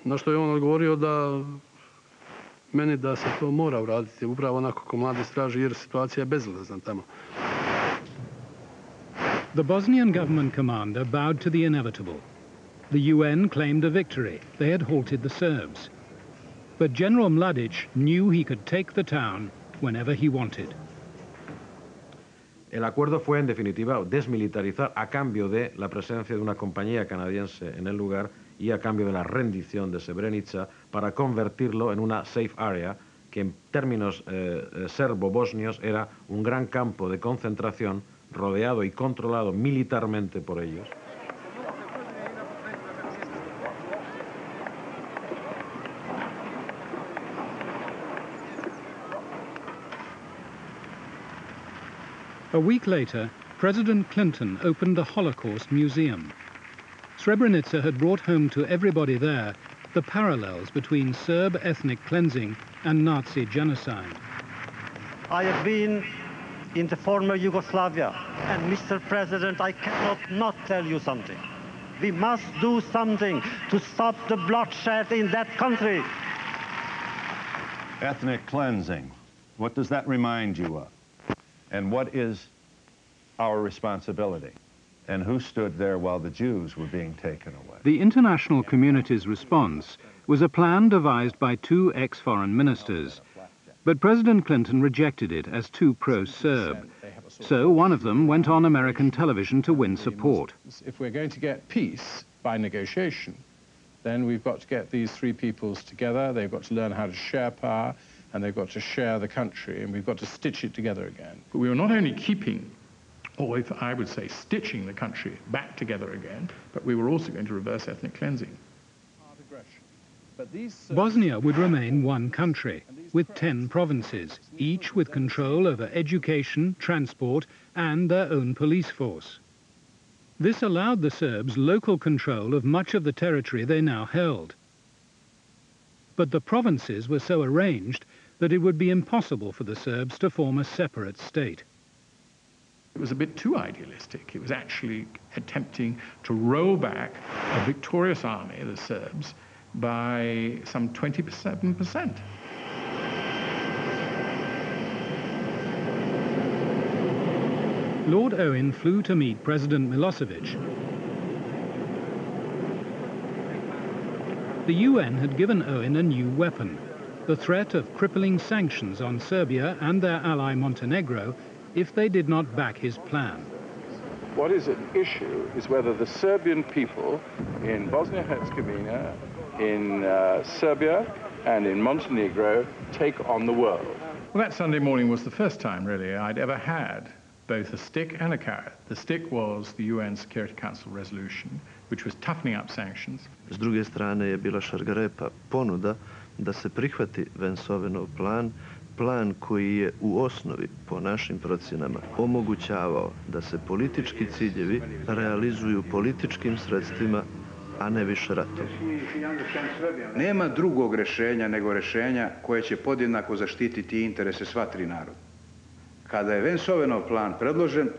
Speaker 3: Na što je on odgovorio da meni da se to mora uraditi upravo onako kako Mladić traži jer situacija je bezizlazna tamo.
Speaker 2: The Bosnian government commander bowed to the inevitable. The UN claimed a victory. They had halted the Serbs. But General Mladic knew he could take the town whenever he wanted.
Speaker 21: El acuerdo fue, en definitiva, desmilitarizar a cambio de la presencia de una compañía canadiense en el lugar y a cambio de la rendición de Srebrenica para convertirlo en una safe area que en términos serbo-bosnios era un gran campo de concentración rodeado y controlado militarmente por ellos.
Speaker 2: A week later, President Clinton opened the Holocaust Museum. Srebrenica had brought home to everybody there the parallels between Serb ethnic cleansing and Nazi genocide.
Speaker 25: I have been in the former Yugoslavia, and Mr. President, I cannot not tell you something. We must do something to stop the bloodshed in that country.
Speaker 26: Ethnic cleansing, what does that remind you of? And what is our responsibility? And who stood there while the Jews were being taken away?
Speaker 2: The international community's response was a plan devised by two ex-foreign ministers, but President Clinton rejected it as too pro-Serb. So one of them went on American television to win support.
Speaker 11: If we're going to get peace by negotiation, then we've got to get these three peoples together. They've got to learn how to share power, and they've got to share the country, and we've got to stitch it together again. But we were not only keeping, or if I would say stitching the country back together again, but we were also going to reverse ethnic cleansing.
Speaker 2: Bosnia would remain one country, with 10 provinces, each with control over education, transport, and their own police force. This allowed the Serbs local control of much of the territory they now held. But the provinces were so arranged that it would be impossible for the Serbs to form a separate state.
Speaker 11: It was a bit too idealistic. It was actually attempting to roll back a victorious army, the Serbs, by some 27%.
Speaker 2: Lord Owen flew to meet President Milosevic. The UN had given Owen a new weapon, the threat of crippling sanctions on Serbia and their ally Montenegro if they did not back his plan.
Speaker 4: What is at issue is whether the Serbian people in Bosnia-Herzegovina, in Serbia and in Montenegro take on the world.
Speaker 11: Well, that Sunday morning was the first time, really, I'd ever had both a stick and a carrot. The stick was the UN Security Council resolution, which was toughening up sanctions.
Speaker 5: S druge strane je bila šargarepa ponuda da se prihvati Vensovenov plan, plan koji je u osnovi, po našim procjenama, omogućavao da se politički ciljevi realizuju političkim sredstvima, a ne više ratom.
Speaker 6: Nema drugog rješenja nego rješenja koje će podjednako zaštititi interese sva tri naroda. Kada je Vensovenov plan predložen,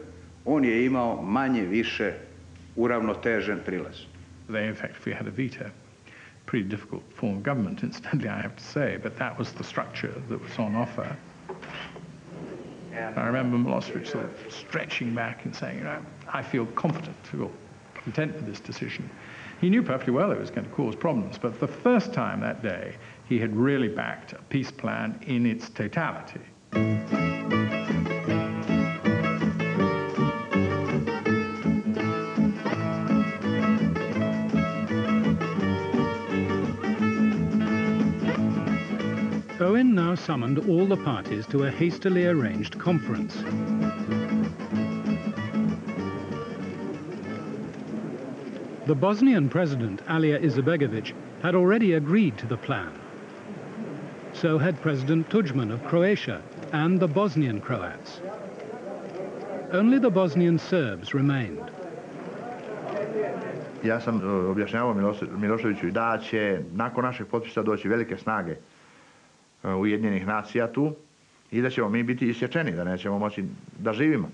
Speaker 6: on je imao manje više uravnotežen prilaz.
Speaker 11: They, in fact, we had a veto. Pretty difficult form of government, incidentally, I have to say, but that was the structure that was on offer. I remember Milosevic sort of stretching back and saying, you know, I feel confident or content with this decision. He knew perfectly well it was going to cause problems, but for the first time that day, he had really backed a peace plan in its totality.
Speaker 2: Owen now summoned all the parties to a hastily arranged conference. The Bosnian president, Alija Izetbegović, had already agreed to the plan. So had President Tudjman of Croatia and the Bosnian Croats. Only the Bosnian Serbs remained.
Speaker 10: Ja sam objašnjavao Miloševiću da će nakon našeg potpisa doći velike snage Ujedinjenih nacija tu i da ćemo mi biti isječeni, da nećemo moći da živimo.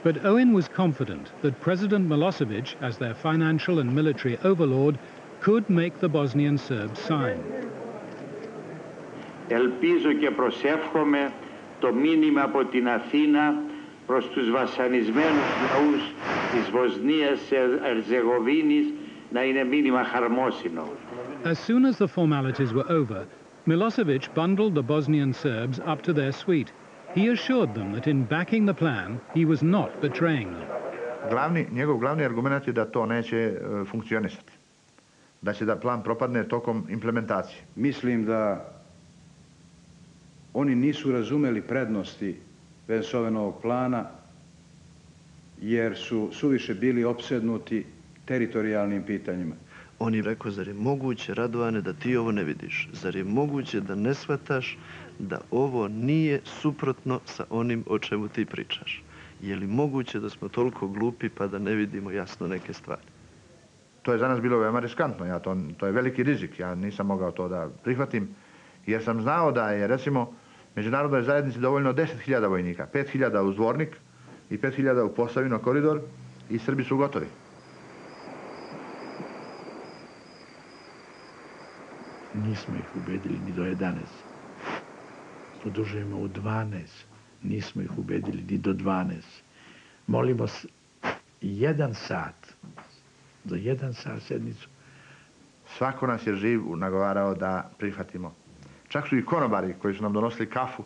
Speaker 2: But Owen was confident that President Milosevic, as their financial and military overlord, could make the Bosnian Serbs sign.
Speaker 12: Ελπίζω και προσεύχομαι το μήνυμα από την Αθήνα προς τους βασανισμένους λαούς της Βοσνίας Ερζεγοβίνης να είναι μήνυμα χαρμόσυνο.
Speaker 2: As soon as the formalities were over, Milosevic bundled the Bosnian Serbs up to their suite. He assured them that in backing the plan, he was not betraying them.
Speaker 10: Njegov glavni argument je da to neće funkcionisati. Da će da plan propadne tokom implementacije.
Speaker 6: Mislim da oni nisu razumeli prednosti Vensovenovog plana jer su suviše bili opsednuti teritorijalnim pitanjima.
Speaker 5: On je rekao, zar je moguće, Radovane, da ti ovo ne vidiš? Zar je moguće da ne shvataš da ovo nije suprotno sa onim o čemu ti pričaš? Je li moguće da smo toliko glupi pa da ne vidimo jasno neke stvari?
Speaker 10: To je za nas bilo veoma riskantno. To je veliki rizik. Ja nisam mogao to da prihvatim jer sam znao da je, recimo, međunarodnoj zajednici dovoljno 10.000 vojnika. 5.000 u Zvornik i 5.000 u Posavino koridor i Srbi su gotovi.
Speaker 23: Nismo ih ubedili ni do 11. Produžujemo u 12. Nismo ih ubedili ni do 12. Molimo 1 sat. Za 1 sat sednicu.
Speaker 10: Svako nas je živ nagovarao da prihvatimo. Čak su i konobari koji su nam donosili kafu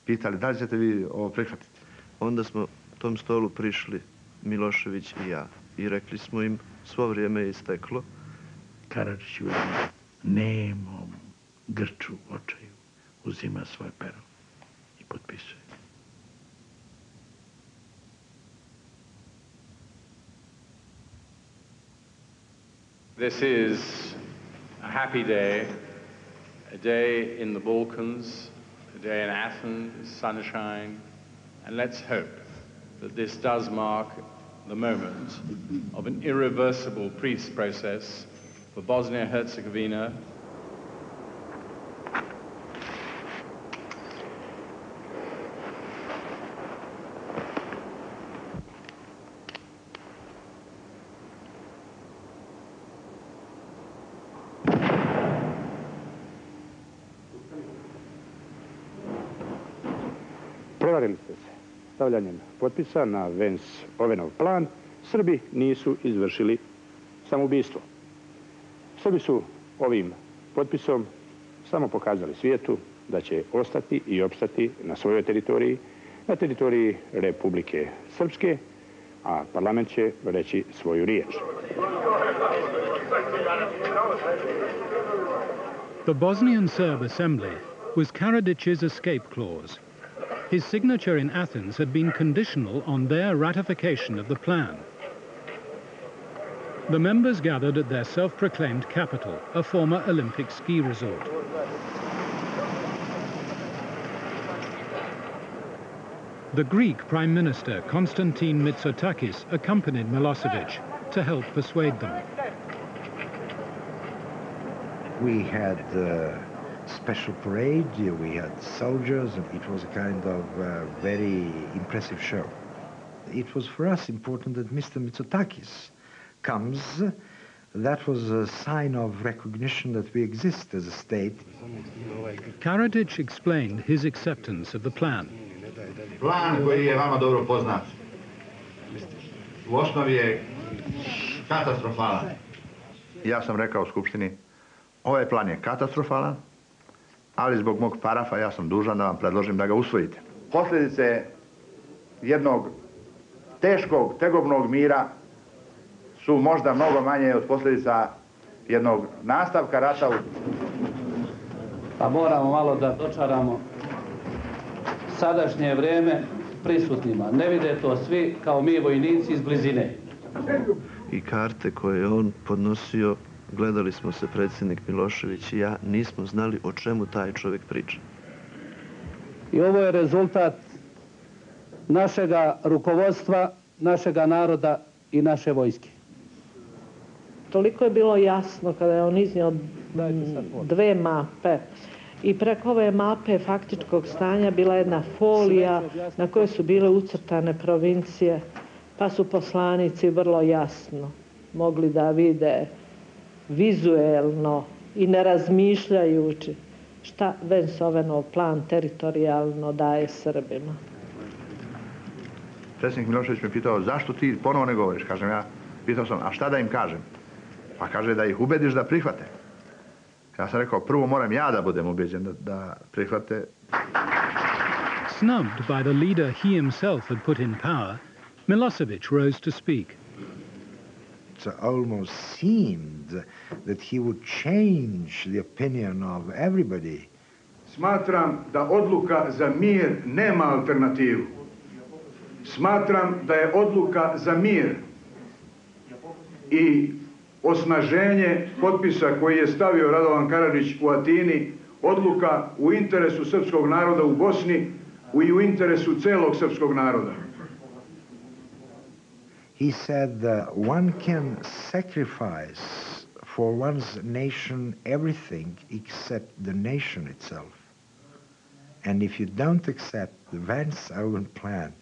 Speaker 10: pitali da li ćete vi ovo prihvatiti.
Speaker 5: Onda smo tom stolu prišli Milošević i ja i rekli smo im svo vrijeme je isteklo.
Speaker 23: Karadžić u nemom grču očaju uzima svoje pero i potpisuje.
Speaker 27: This is a happy day, a day in the Balkans, a day in Athens, sunshine, and let's hope that this does mark the moment of an irreversible peace process for Bosnia-Herzegovina.
Speaker 1: Prevarili ste se. Stavljanjem potpisa na Vance-Ovenov plan, Srbi nisu izvršili samoubistvo. Srbi su ovim potpisom samo pokazali svijetu da će ostati i opstati na svojoj teritoriji, na teritoriji Republike Srpske, a parlament će reći svoju riječ.
Speaker 2: The Bosnian Serb Assembly was Karadic's escape clause. His signature in Athens had been conditional on their ratification of the plan. The members gathered at their self-proclaimed capital, a former Olympic ski resort. The Greek Prime Minister, Konstantin Mitsotakis, accompanied Milosevic to help persuade them.
Speaker 9: We had a special parade, we had soldiers, and it was a kind of very impressive show. It was for us important that Mr. Mitsotakis comes. That was a sign of recognition that we exist as a state.
Speaker 2: Karadzic explained his acceptance of the plan.
Speaker 10: Plan koji je vama dobro poznat u osnovi je katastrofalan. Ja sam rekao u Skupštini, ovaj plan je katastrofalan, ali zbog mog parafa ja sam dužan da vam predložim da ga usvojite. Posljedice jednog teškog, tegobnog mira su možda mnogo manje od posljedica jednog nastavka rata.
Speaker 24: Pa moramo malo da dočaramo sadašnje vrijeme prisutnima. Ne vide to svi kao mi vojnici iz blizine.
Speaker 5: I karte koje je on podnosio, gledali smo se, predsjednik Milošević i ja, nismo znali o čemu taj čovjek priča.
Speaker 24: I ovo je rezultat našega rukovodstva, našega naroda i naše vojske.
Speaker 13: Toliko je bilo jasno kada je on iznio dve mape i preko ove mape faktičkog stanja bila jedna folija na kojoj su bile ucrtane provincije, pa su poslanici vrlo jasno mogli da vide vizuelno i ne razmišljajući šta Vance-Ovenov plan teritorijalno daje Srbima.
Speaker 10: Predsjednik Milošević me pitao, zašto ti ponovo ne govoriš? Kažem ja, pitao sam, a šta da im kažem? Pa kaže da ih ubediš da prihvate. Ja sam rekao, prvo moram ja da budem ubeđen da prihvate.
Speaker 2: Snubbed by the leader he himself had put in power, Milosevic rose to speak.
Speaker 9: It almost seemed that he would change the opinion of everybody.
Speaker 6: Smatram da odluka za mir nema alternativu. Smatram da je odluka za mir i osnaženje potpisa koji je stavio Radovan Karadžić u Atini, odluka u interesu srpskog naroda u Bosni i u interesu celog srpskog naroda.
Speaker 9: He said that one can sacrifice for one's nation everything except the nation itself. And if you don't accept the Vance-Owen plan,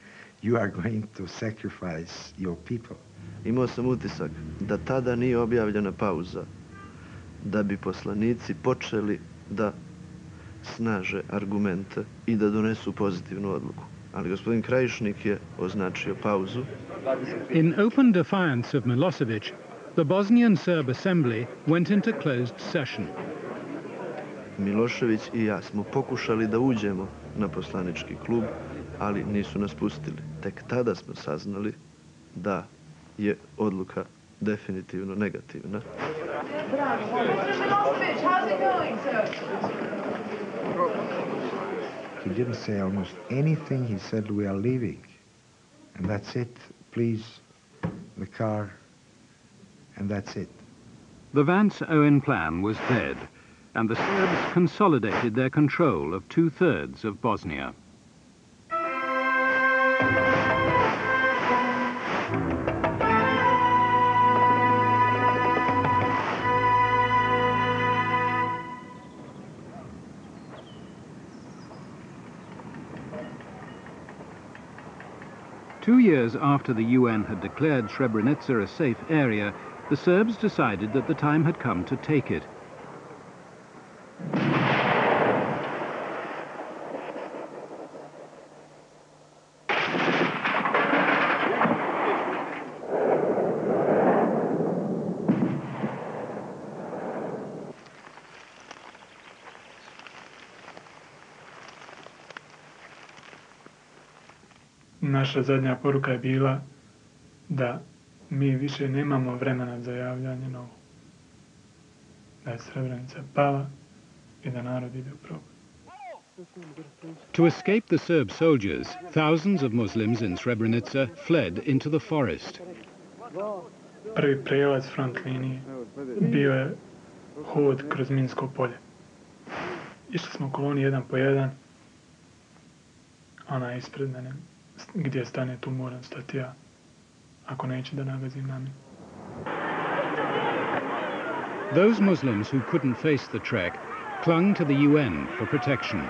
Speaker 9: you are going to sacrifice your people.
Speaker 5: Imao sam utisak da tada nije objavljena pauza, da bi poslanici počeli da snaže argumente i da donesu pozitivnu odluku. Ali gospodin Krajišnik je označio pauzu.
Speaker 2: In open defiance of Milosevic, the Bosnian Serb Assembly went into closed session.
Speaker 5: Milošević i ja smo pokušali da uđemo na poslanički klub, ali nisu nas pustili. Tek tada smo saznali da je odluka definitivno negativna.
Speaker 9: He didn't say almost anything. He said, we are leaving. And that's it. Please, the car. And that's it.
Speaker 2: The Vance-Owen plan was dead, and the Serbs consolidated their control of 2/3 of Bosnia. Two years after the UN had declared Srebrenica a safe area, the Serbs decided that the time had come to take it.
Speaker 7: Naša zadnja poruka je bila da mi više nemamo vremena za javljanje novo. Da je Srebrenica pala I da narod ide u proboj.
Speaker 2: To escape the Serb soldiers, thousands of Muslims in Srebrenica fled into the forest.
Speaker 7: Prvi prelaz front linije bio je hod kroz minsko polje. Išli smo u koloni jedan po jedan. Ona ispred mene, gdje stane tu moram stati ja, ako neće da nagazim na mene.
Speaker 2: Those Muslims who couldn't face the trek clung to the UN for protection.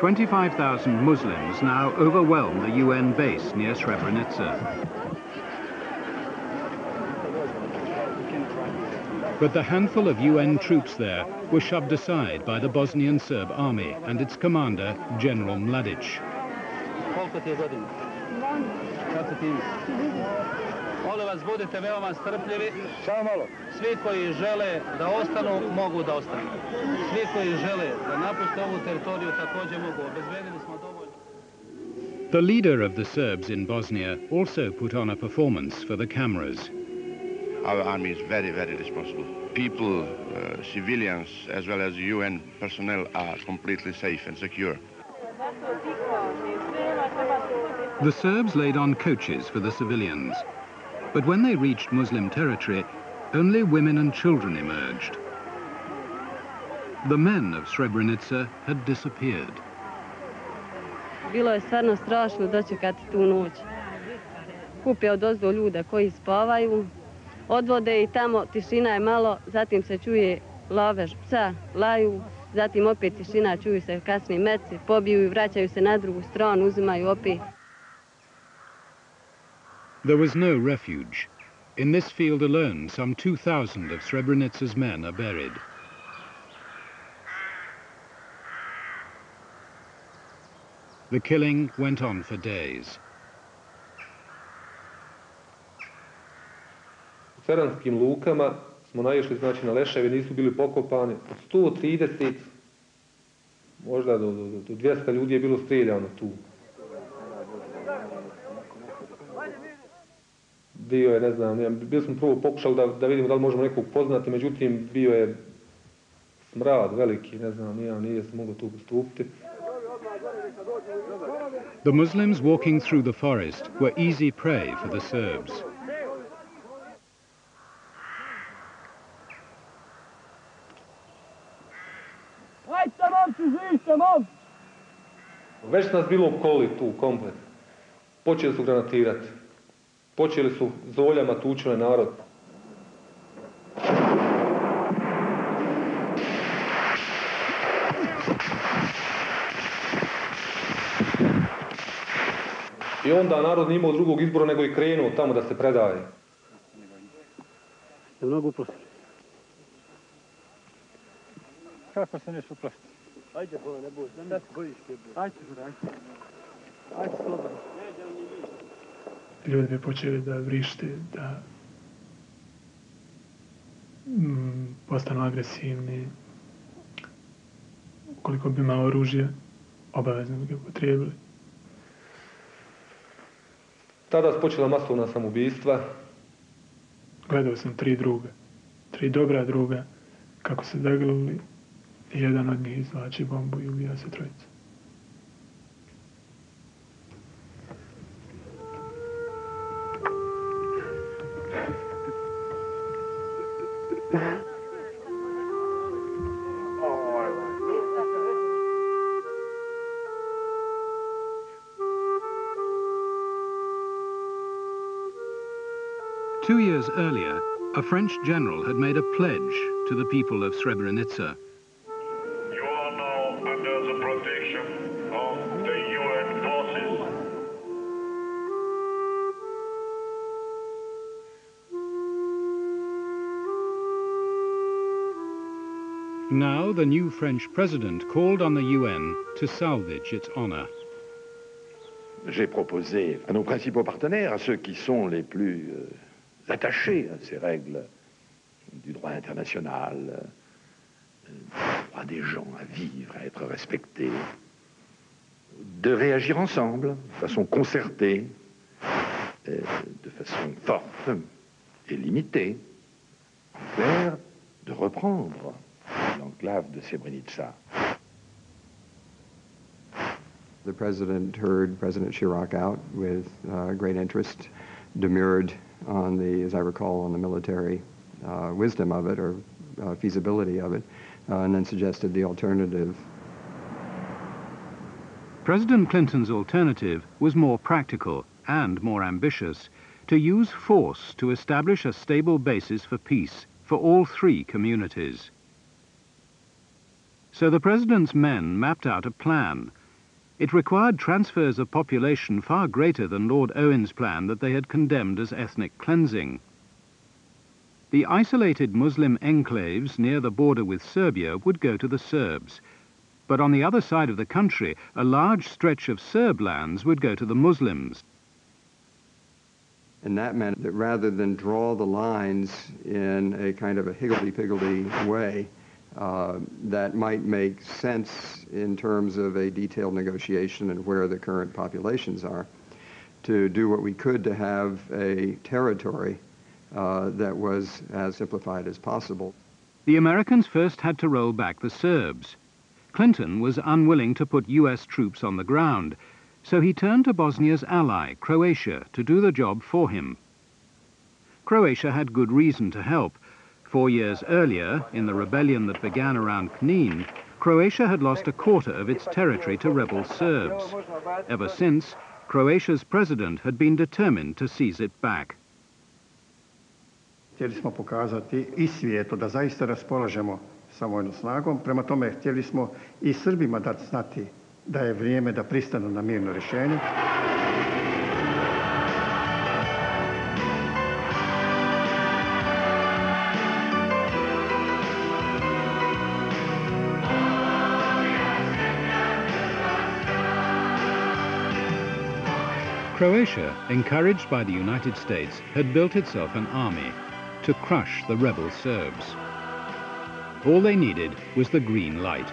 Speaker 2: "25,000 Muslims now overwhelm the UN base near Srebrenica. But the handful of UN troops there were shoved aside by the Bosnian Serb army and its commander, General Mladic.
Speaker 24: Molim vas, budite veoma strpljivi. Samo malo. Svi koji žele da ostanu, mogu da ostanu. Svi koji žele da napuste ovu teritoriju također mogu. Obezbedili smo dovoljno.
Speaker 2: The leader of the Serbs in Bosnia also put on a performance for the cameras.
Speaker 15: Our army is very, very responsible. People, civilians, as well as UN personnel are completely safe and secure.
Speaker 2: The Serbs laid on coaches for the civilians. But when they reached Muslim territory, only women and children emerged. The men of Srebrenica had disappeared.
Speaker 16: Bilo je stvarno strašno dočekati tu noć. Kupe odozdo ljude koji spavaju, odvode i tamo, tišina je malo, zatim se čuje lavež psa, laju, zatim opet tišina, čuju se kasni meci, pobiju i vraćaju se na drugu stranu, uzimaju opet.
Speaker 2: There was no refuge. In this field alone, some 2,000 of Srebrenica's men are buried. The killing went on for days.
Speaker 17: U ceranskim lukama smo naišli, znači, na leševe, nisu bili pokopani. Od 130, možda do 200 ljudi je bilo streljano tu. Bio je, ne znam, bili smo prvo pokušali da vidimo da li možemo nekog poznati, međutim, bio je smrad veliki, ne znam, nije se moglo tu postupiti.
Speaker 2: The Muslims walking through the forest were easy prey for the Serbs.
Speaker 17: Već nas bilo opkolili tu, komplet. Počeli su granatirati. Počeli su zoljama tučili narod. I onda narod nije imao drugog izbora nego i krenuo tamo da se predaje.
Speaker 18: Jel mogu uprosti? Kako se neš uprosti? Ajde, bole, ne boj, ne bojiš te. Ajde, ajde. Ajde, slobodno.
Speaker 7: Ljudi bi počeli da vrište, da postanu agresivni. Ukoliko bi imao oružje, obavezno bi ga upotrijebili.
Speaker 17: Tada su počela masovna samoubistva.
Speaker 7: Gledao sam 3 druga, 3 dobra druga, kako se zagrlili i jedan od njih izvlači bombu i ubija se trojica.
Speaker 2: Two years earlier, a French general had made a pledge to the people of Srebrenica.
Speaker 8: You are now under the protection of the UN forces.
Speaker 2: Now the new French president called on the UN to salvage its honor.
Speaker 22: J'ai proposé à nos principaux partenaires, à ceux qui sont les plus attachés à ces règles du droit international, du droit des gens à vivre, à être respectés, de réagir ensemble, de façon concertée, de façon forte et limitée, faire de reprendre l'enclave de Srebrenica.
Speaker 3: The president heard President Chirac out with great interest, demurred on the, as I recall, on the military wisdom of it or feasibility of it, and then suggested the alternative.
Speaker 2: President Clinton's alternative was more practical and more ambitious, to use force to establish a stable basis for peace for all three communities. So the president's men mapped out a plan. It required transfers of population far greater than Lord Owen's plan that they had condemned as ethnic cleansing. The isolated Muslim enclaves near the border with Serbia would go to the Serbs, but on the other side of the country, a large stretch of Serb lands would go to the Muslims.
Speaker 3: And that meant that rather than draw the lines in a kind of a higgledy-piggledy way, that might make sense in terms of a detailed negotiation and where the current populations are, to do what we could to have a territory that was as simplified as possible.
Speaker 2: The Americans first had to roll back the Serbs. Clinton was unwilling to put US troops on the ground, so he turned to Bosnia's ally, Croatia, to do the job for him. Croatia had good reason to help. 4 years earlier, in the rebellion that began around Knin, Croatia had lost a quarter of its territory to rebel Serbs. Ever since, Croatia's president had been determined to seize it back.
Speaker 14: Htjeli smo pokazati i svijetu da zaista raspolažemo sa vojnom snagom, prema tome htjeli smo i Srbima dati znati da je vrijeme da pristanu na mirno rješenje.
Speaker 2: Croatia, encouraged by the United States, had built itself an army to crush the rebel Serbs. All they needed was the green light.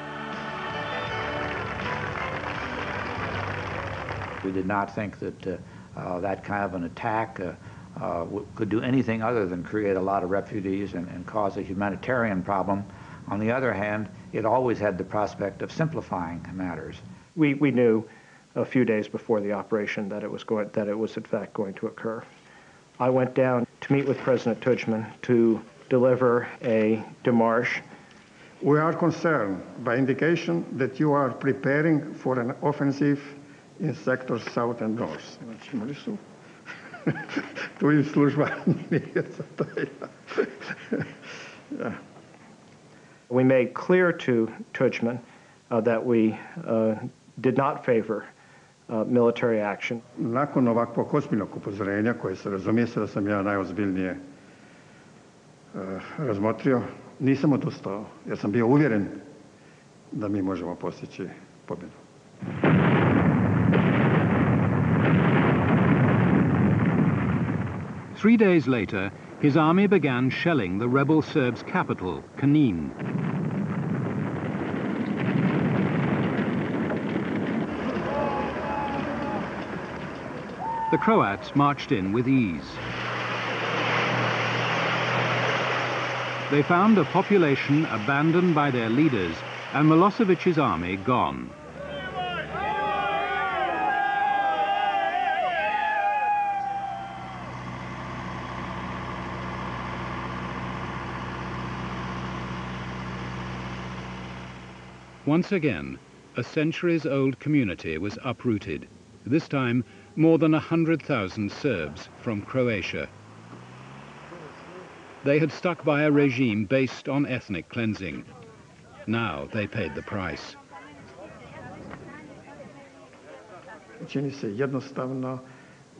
Speaker 23: We did not think that that kind of an attack could do anything other than create a lot of refugees and cause a humanitarian problem. On the other hand, it always had the prospect of simplifying matters.
Speaker 19: We knew a few days before the operation that it was in fact going to occur. I went down to meet with President Tudjman to deliver a démarche.
Speaker 14: We are concerned by indication that you are preparing for an offensive in sectors south and north.
Speaker 19: We made clear to Tudjman that we did not favor military action.
Speaker 14: Nakon ovakvog ozbiljnog upozorenja, koje se razumije se da sam ja najozbiljnije razmotrio, nisam odustao, jer sam bio uvjeren da mi možemo postići pobjedu.
Speaker 2: Three days later, his army began shelling the rebel Serbs' capital, Knin. The Croats marched in with ease. They found a population abandoned by their leaders and Milosevic's army gone. Once again, a centuries-old community was uprooted, this time more than 100,000 Serbs from Croatia. They had stuck by a regime based on ethnic cleansing. Now they paid the price.
Speaker 14: Čini se jednostavno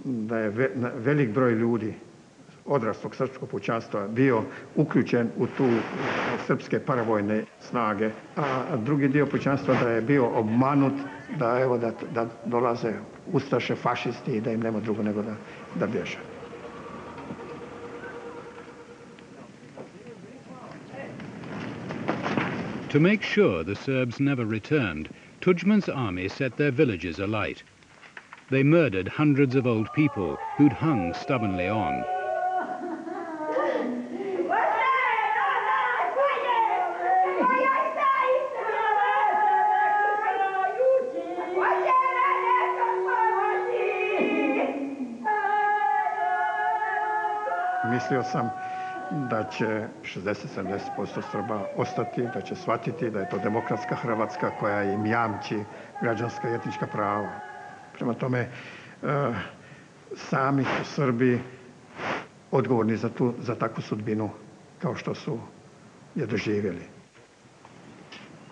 Speaker 14: da je velik broj ljudi odraslog srpskog pučanstva bio uključen u tu srpske paravojne snage, a drugi dio pučanstva da je bio obmanut da dolaze ustaše, fašisti i da im nema drugo nego da bježe.
Speaker 2: To make sure the Serbs never returned, Tudjman's army set their villages alight. They murdered hundreds of old people who'd hung stubbornly on.
Speaker 14: Mislio sam da će 60-70% Srba ostati, da će shvatiti da je to demokratska Hrvatska koja im jamči građanska i etnička prava. Prema tome, sami su Srbi odgovorni za takvu sudbinu kao što su je doživjeli.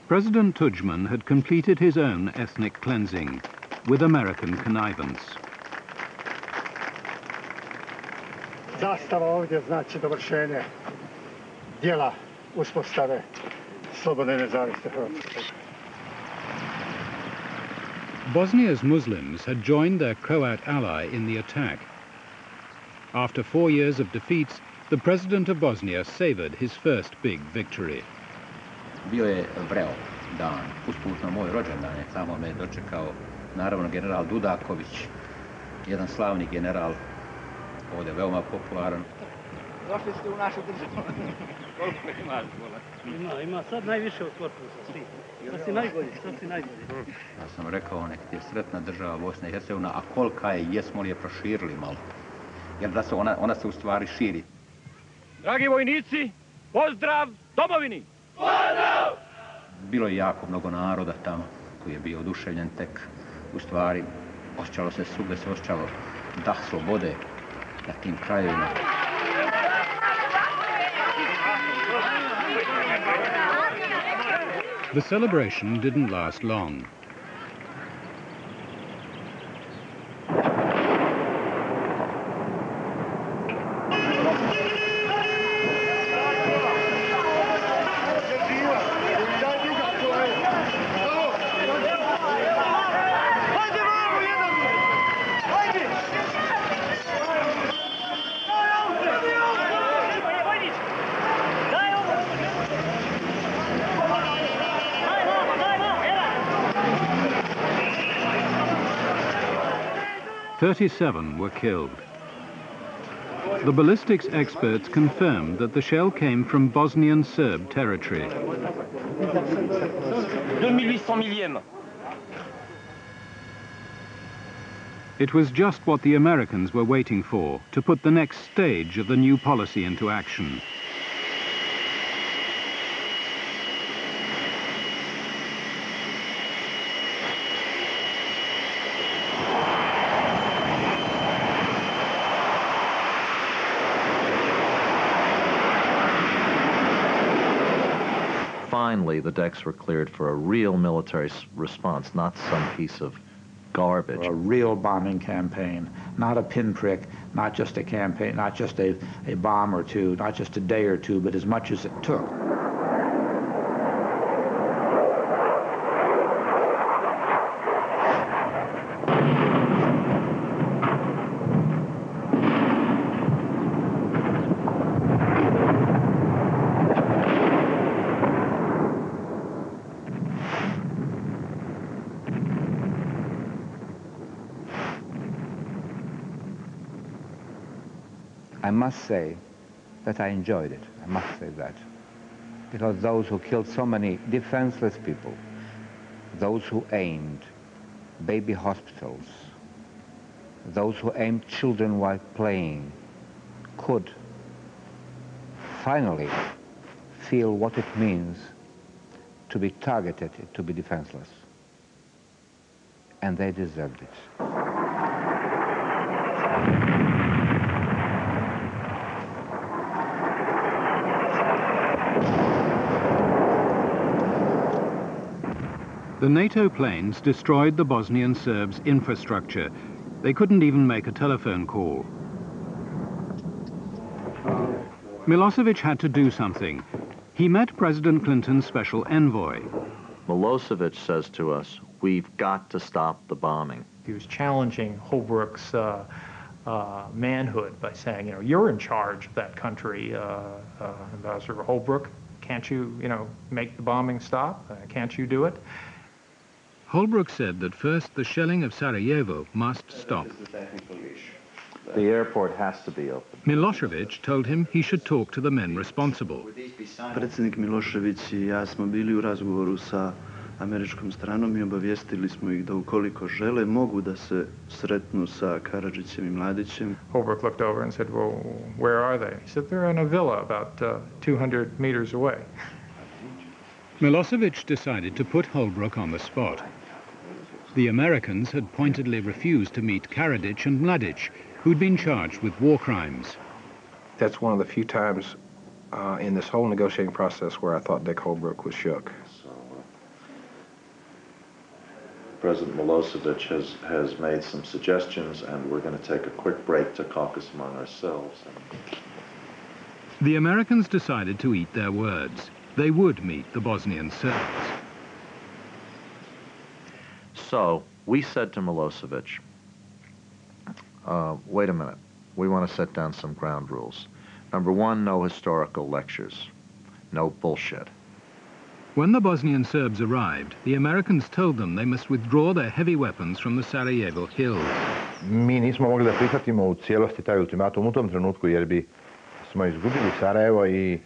Speaker 2: President Tudjman had completed his own ethnic cleansing with American connivance.
Speaker 18: Zastava ovdje znači dovršenje dijela uspostave slobodne i nezavisne Hrvatske.
Speaker 2: Bosnia's Muslims had joined their Croat ally in the attack. After 4 years of defeats, the president of Bosnia savored his first big victory.
Speaker 4: Bio je vreo dan, usput na moj rođendan, tamo me dočekao naravno general Dudaković, jedan slavni general, ovdje veoma popularan.
Speaker 18: Došli ste u našu državu. Koliko imaš, bola? Ima sad najviše od korpusa, svi. Sad si najbolji.
Speaker 4: Ja sam rekao, nek ti je sretna država Bosna i Hercegovina, a kolika je, jesmo li je proširili malo? Jer da se ona se u stvari širi.
Speaker 11: Dragi vojnici, pozdrav domovini! Pozdrav!
Speaker 4: Bilo je jako mnogo naroda tamo koji je bio oduševljen tek. U stvari, osjećalo se svugdje, se osjećalo dah slobode na tim krajevima.
Speaker 2: The celebration didn't last long. "37 were killed. The ballistics experts confirmed that the shell came from Bosnian Serb territory.
Speaker 11: 2800 millième.
Speaker 2: It was just what the Americans were waiting for, to put the next stage of the new policy into action.
Speaker 12: Finally, the decks were cleared for a real military response, not some piece of garbage.
Speaker 23: A real bombing campaign, not a pinprick, not just a campaign, not just a bomb or two, not just a day or two, but as much as it took.
Speaker 20: I must say that I enjoyed it. I must say that. Because those who killed so many defenseless people, those who aimed baby hospitals, those who aimed children while playing, could finally feel what it means to be targeted, to be defenseless. And they deserved it.
Speaker 2: The NATO planes destroyed the Bosnian Serbs' infrastructure. They couldn't even make a telephone call. Milosevic had to do something. He met President Clinton's special envoy.
Speaker 12: Milosevic says to us, we've got to stop the bombing.
Speaker 21: He was challenging Holbrooke's manhood by saying, you know, you're in charge of that country, Ambassador Holbrooke. can't you, make the bombing stop? Can't you do it?
Speaker 2: Holbrooke said that first the shelling of Sarajevo must stop.
Speaker 12: The airport has to be open.
Speaker 2: Milosevic told him he should talk to the men responsible.
Speaker 5: Predsjednik Milošević I ja smo bili u razgovoru sa američkom stranom I obavijestili smo ih da ukoliko žele mogu da se sretnu sa Karadžićem I Mladićem.
Speaker 21: Holbrooke looked over and said, well, where are they? He said, they're in a villa about 200 meters away.
Speaker 2: Milosevic decided to put Holbrooke on the spot. The Americans had pointedly refused to meet Karadzic and Mladic, who'd been charged with war crimes.
Speaker 1: That's one of the few times in this whole negotiating process where I thought Dick Holbrooke was shook.
Speaker 12: President Milosevic has made some suggestions, and we're going to take a quick break to caucus among ourselves.
Speaker 2: The Americans decided to eat their words. They would meet the Bosnian Serbs.
Speaker 12: So we said to Milosevic, wait a minute, we want to set down some ground rules. Number one, no historical lectures, no bullshit.
Speaker 2: When the Bosnian Serbs arrived, the Americans told them they must withdraw their heavy weapons from the Sarajevo hills.
Speaker 6: Mi nismo mogli da prihvatimo u cijelosti taj ultimatum u tom trenutku jer bi smo izgubili Sarajevo I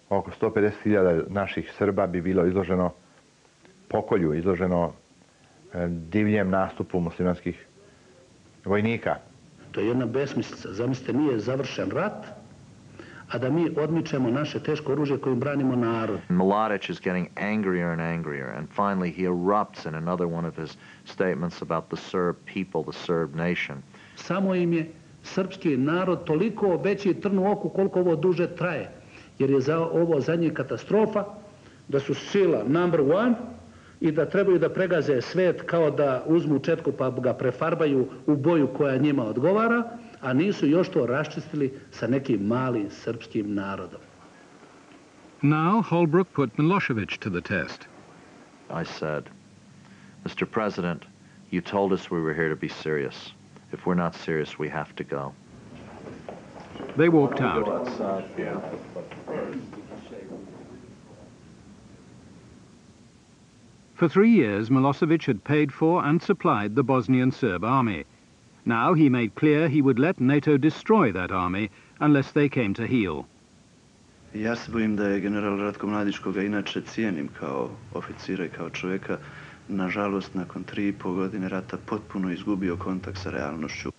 Speaker 6: oko 150.000 naših Srba bi bilo izloženo pokolju, izloženo divljem nastupu muslimanskih vojnika.
Speaker 18: To je jedna besmislica. Zamislite, nije završen rat, a da mi odmičemo naše teško oružje kojim branimo narod.
Speaker 12: Mladic is getting angrier and angrier, and finally he erupts in another one of his statements about the Serb people, the Serb nation.
Speaker 18: Samo im je srpski narod toliko veći trn u oku koliko ovo duže traje, jer je ovo za njih katastrofa, da su sila number one I da trebaju da pregaze svet kao da uzmu četku pa ga prefarbaju u boju koja njima odgovara, a nisu još to raščistili sa nekim malim srpskim narodom.
Speaker 2: Now Holbrooke put Milosevic to the test.
Speaker 12: I said, Mr. President, you told us we were here to be serious. If we're not serious, we have to go.
Speaker 2: They walked out. For 3 years, Milosevic had paid for and supplied the Bosnian Serb army. Now he made clear he would let NATO destroy that army unless they came to heel.
Speaker 5: Ja se bojim da je general Ratko Mladić, koga inače cijenim kao oficira I kao čovjeka, nažalost, nakon 3,5 godine rata potpuno izgubio kontakt sa realnošću.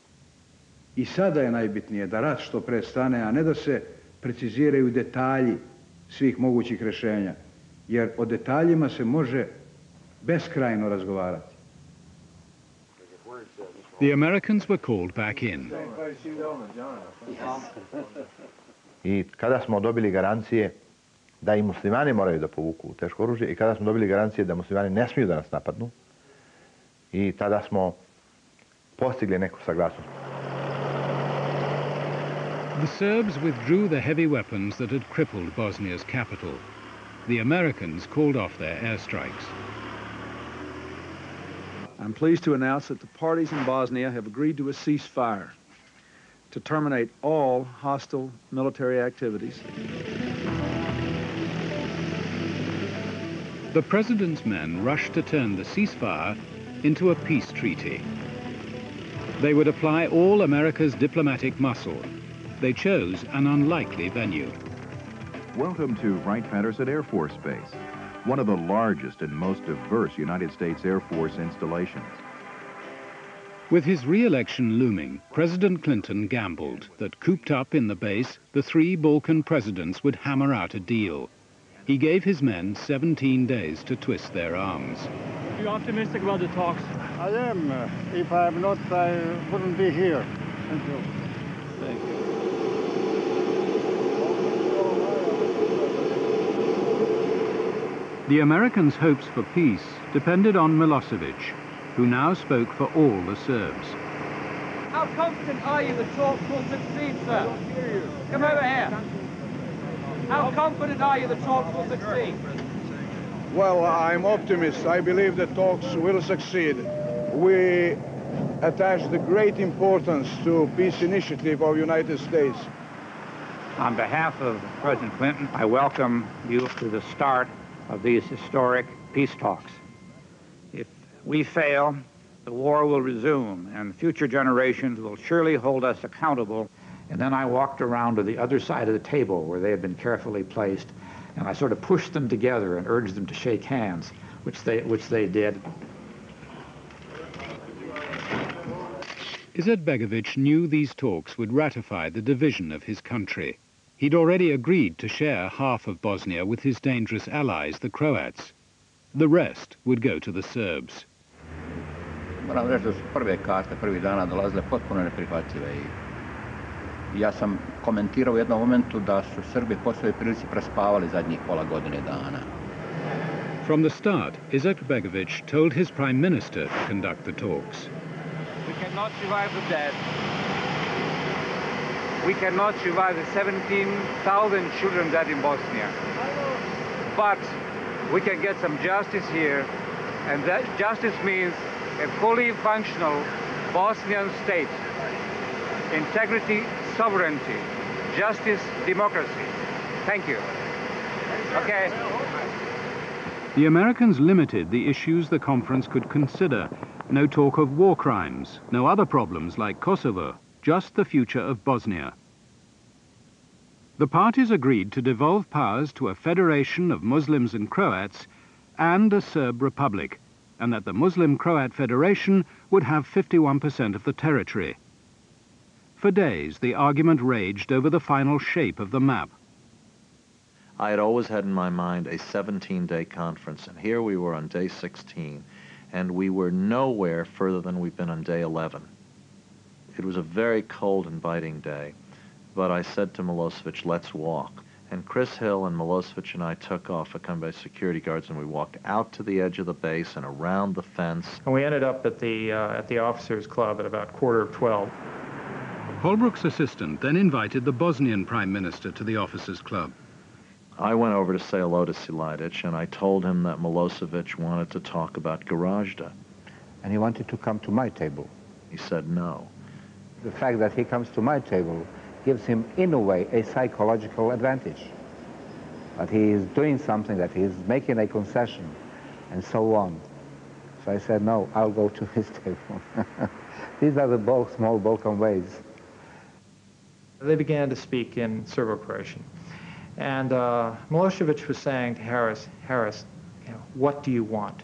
Speaker 10: I sada je najbitnije da rat što pre stane, a ne da se preciziraju detalji svih mogućih rješenja, jer o detaljima se može beskrajno razgovarati.
Speaker 2: The Americans were called back in.
Speaker 6: I kada smo dobili garancije da I muslimani moraju da povuku teško oružje I kada smo dobili garancije da muslimani ne smiju da nas napadnu I tada smo postigli neku saglasnost.
Speaker 2: The Serbs withdrew the heavy weapons that had crippled Bosnia's capital. The Americans called off their airstrikes.
Speaker 13: I'm pleased to announce that the parties in Bosnia have agreed to a ceasefire to terminate all hostile military activities.
Speaker 2: The president's men rushed to turn the ceasefire into a peace treaty. They would apply all America's diplomatic muscle. They chose an unlikely venue.
Speaker 25: Welcome to Wright-Patterson Air Force Base, one of the largest and most diverse United States Air Force installations.
Speaker 2: With his re-election looming, President Clinton gambled that cooped up in the base, the 3 Balkan presidents would hammer out a deal. He gave his men 17 days to twist their arms.
Speaker 11: Are you optimistic about the talks?
Speaker 26: I am. If I'm not, I wouldn't be here. Thank you.
Speaker 11: Thank you.
Speaker 2: The Americans' hopes for peace depended on Milosevic, who now spoke for all the Serbs.
Speaker 11: How confident are you the talks will succeed, sir? Come over here. How confident are you the talks will succeed?
Speaker 26: Well, I'm optimist. I believe the talks will succeed. We attach the great importance to peace initiative of the United States.
Speaker 23: On behalf of President Clinton, I welcome you to the start of these historic peace talks. If we fail, the war will resume, and future generations will surely hold us accountable. And then I walked around to the other side of the table where they had been carefully placed, and I sort of pushed them together and urged them to shake hands, which they did.
Speaker 2: Izetbegovic knew these talks would ratify the division of his country. He'd already agreed to share half of Bosnia with his dangerous allies, the Croats. The rest would go to the Serbs.
Speaker 4: Moram reći da su prve karte prvih dana dolazile potpuno neprihvatljive i ja sam komentirao u jednom momentu da su Srbi po svojoj prilici prespavali zadnjih pola godine dana.
Speaker 2: From the start, Izetbegovic told his prime minister to conduct the talks.
Speaker 11: We cannot survive the dead. We cannot survive the 17,000 children dead in Bosnia. But we can get some justice here, and that justice means a fully functional Bosnian state. Integrity, sovereignty, justice, democracy. Thank you. Okay.
Speaker 2: The Americans limited the issues the conference could consider. No talk of war crimes, no other problems like Kosovo, just the future of Bosnia. The parties agreed to devolve powers to a federation of Muslims and Croats and a Serb republic, and that the Muslim-Croat Federation would have 51% of the territory. For days, the argument raged over the final shape of the map.
Speaker 12: I had always had in my mind a 17-day conference, and here we were on day 16, and we were nowhere further than we've been on day 11. It was a very cold and biting day, but I said to Milosevic, let's walk. And Chris Hill and Milosevic and I took off, accompanied by security guards, and we walked out to the edge of the base and around the fence.
Speaker 19: And we ended up at the officers' club at about 11:45.
Speaker 2: Holbrook's assistant then invited the Bosnian Prime Minister to the officers' club.
Speaker 12: I went over to say hello to Silajic, and I told him that Milosevic wanted to talk about Gorazda.
Speaker 20: And he wanted to come to my table.
Speaker 12: He said no.
Speaker 20: The fact that he comes to my table gives him, in a way, a psychological advantage. That he is doing something, that he is making a concession, and so on. So I said, no, I'll go to his table. These are the small Balkan ways.
Speaker 19: They began to speak in Serbo-Croatian. And Milosevic was saying to Harris, you know, what do you want?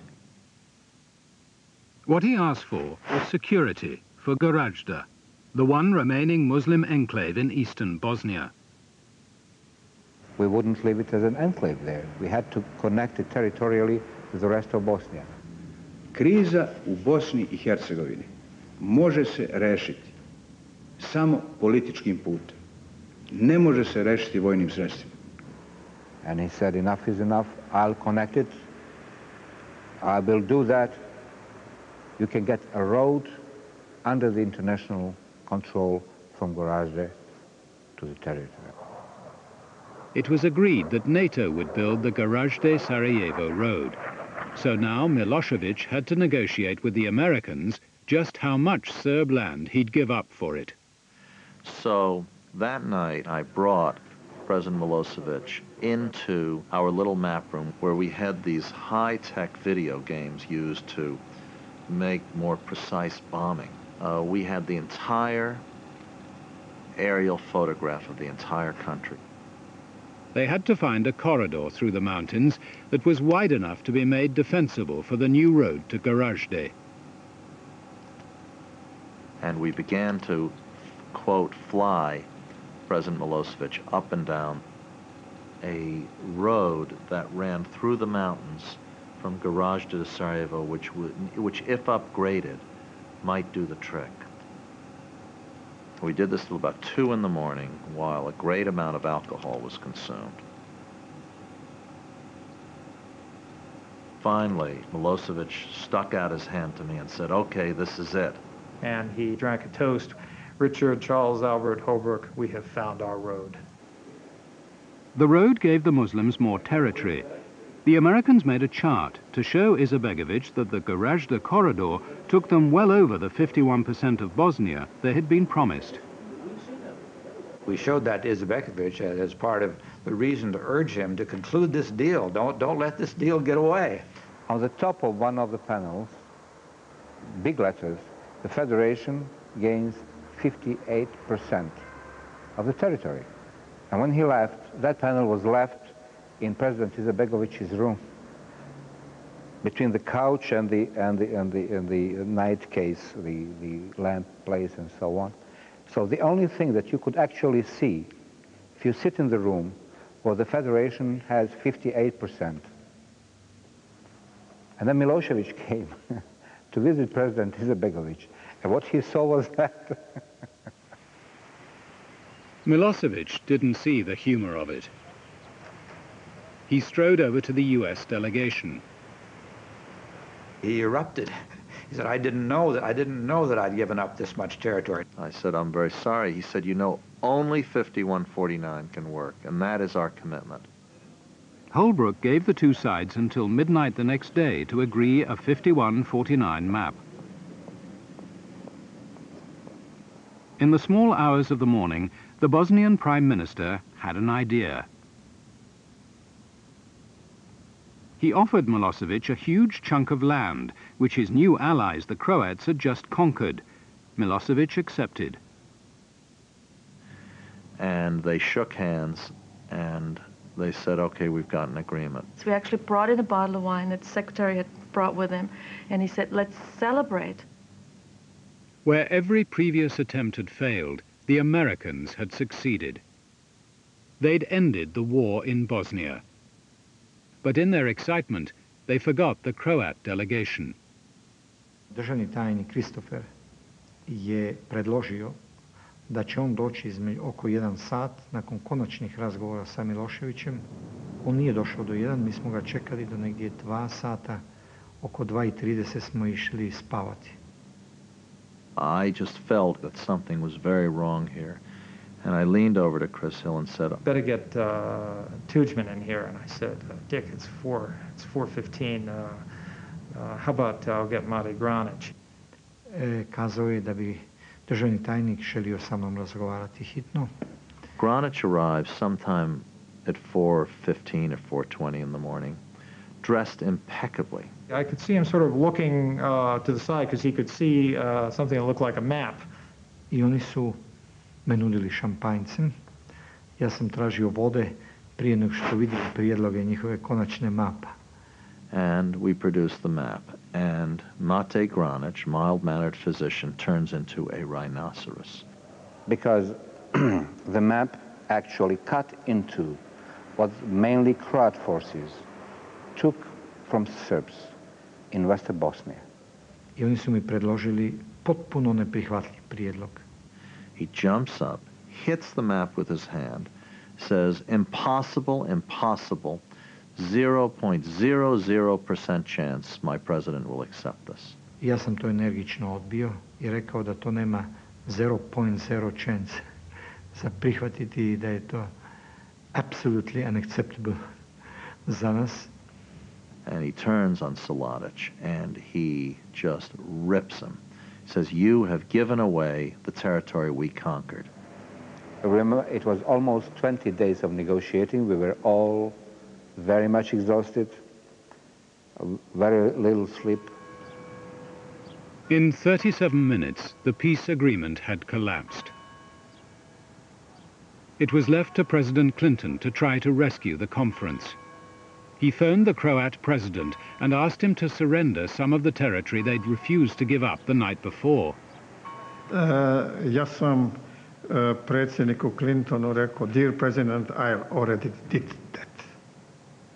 Speaker 2: What he asked for was security for Gorazda, the one remaining Muslim enclave in eastern Bosnia.
Speaker 20: We wouldn't leave it as an enclave there. We had to connect it territorially with the rest of Bosnia.
Speaker 10: Kriza u Bosni I Hercegovini može se rešiti samo političkim putem. Ne može se rešiti vojnim sredstvima.
Speaker 20: And he said, enough is enough. I'll connect it. I will do that. You can get a road under the international control from Gorazde to the territory.
Speaker 2: It was agreed that NATO would build the Gorazde-Sarajevo road. So now Milosevic had to negotiate with the Americans just how much Serb land he'd give up for it.
Speaker 12: So that night I brought President Milosevic into our little map room where we had these high-tech video games used to make more precise bombing. We had the entire aerial photograph of the entire country.
Speaker 2: They had to find a corridor through the mountains that was wide enough to be made defensible for the new road to Gorazde.
Speaker 12: And we began to, quote, fly President Milosevic up and down a road that ran through the mountains from Gorazde to Sarajevo, which if upgraded, might do the trick. We did this till about 2 in the morning while a great amount of alcohol was consumed. Finally, Milosevic stuck out his hand to me and said, okay, this is it.
Speaker 19: And he drank a toast. Richard Charles Albert Holbrook, we have found our road.
Speaker 2: The road gave the Muslims more territory. The Americans made a chart to show Izetbegovic that the Gorazde corridor took them well over the 51% of Bosnia they had been promised.
Speaker 23: We showed that to Izetbegovic as part of the reason to urge him to conclude this deal. Don't let this deal get away.
Speaker 20: On the top of one of the panels, big letters, the Federation gains 58% of the territory. And when he left, that panel was left in President Izetbegovic's room, between the couch and the night case, the lamp place and so on. So the only thing that you could actually see, if you sit in the room, was the Federation has 58%. And then Milosevic came to visit President Izetbegovic, and what he saw was that.
Speaker 2: Milosevic didn't see the humor of it. He strode over to the US delegation.
Speaker 23: He erupted. He said, I didn't know that I'd given up this much territory.
Speaker 12: I said, I'm very sorry. He said, you know, only 5149 can work, and that is our commitment.
Speaker 2: Holbrooke gave the two sides until midnight the next day to agree a 5149 map. In the small hours of the morning, the Bosnian Prime Minister had an idea. He offered Milosevic a huge chunk of land, which his new allies, the Croats, had just conquered. Milosevic accepted.
Speaker 12: And they shook hands, and they said, okay, we've got an agreement.
Speaker 7: So we actually brought in a bottle of wine that the secretary had brought with him, and he said, let's celebrate.
Speaker 2: Where every previous attempt had failed, the Americans had succeeded. They'd ended the war in Bosnia. But in their excitement, they forgot the Croat delegation.
Speaker 14: Državni tajnik Christopher je predložio da će on doći oko 1 sat nakon konačnih razgovora sa Miloševićem. On nije došao do 1, mi smo ga čekali do negdje 2 sata. Oko 2:30 smo išli spavati.
Speaker 12: I just felt that something was very wrong here. And I leaned over to Chris Hill and said,
Speaker 19: better get Tudjman in here. And I said, Dick, it's 4:15. How about I'll get Mate Granic?
Speaker 14: Kazao je da bi državni tajnik želio sa mnom razgovarati hitno.
Speaker 12: Granic arrived sometime at 4:15 or 4:20 in the morning, dressed impeccably.
Speaker 19: I could see him sort of looking to the side because he could see something that looked like a map.
Speaker 14: I oni su me nudili šampanjcem. Ja sam tražio vode prije nego što vidim prijedloge njihove konačne mapa.
Speaker 12: And we produced the map. And Mate Granic, mild-mannered physician, turns into a rhinoceros.
Speaker 20: Because the map actually cut into what mainly Croat forces took from Serbs in Western Bosnia.
Speaker 14: I oni su mi predložili potpuno neprihvatljiv prijedlog.
Speaker 12: He jumps up, hits the map with his hand, says, impossible, impossible, 0.00% chance my president will accept this.
Speaker 14: Ja sam to energično odbio I rekao da to nema 0.0 chance za prihvatiti da je to absolutely unacceptable za nas.
Speaker 12: And he turns on Saladic and he just rips him. He says, you have given away the territory we conquered.
Speaker 20: Remember, it was almost 20 days of negotiating. We were all very much exhausted, very little sleep.
Speaker 2: In 37 minutes, the peace agreement had collapsed. It was left to President Clinton to try to rescue the conference. He phoned the Croat president and asked him to surrender some of the territory they'd refused to give up the night before.
Speaker 14: Ja sam predsjedniku Clintonu rekao, dear President, I already did that.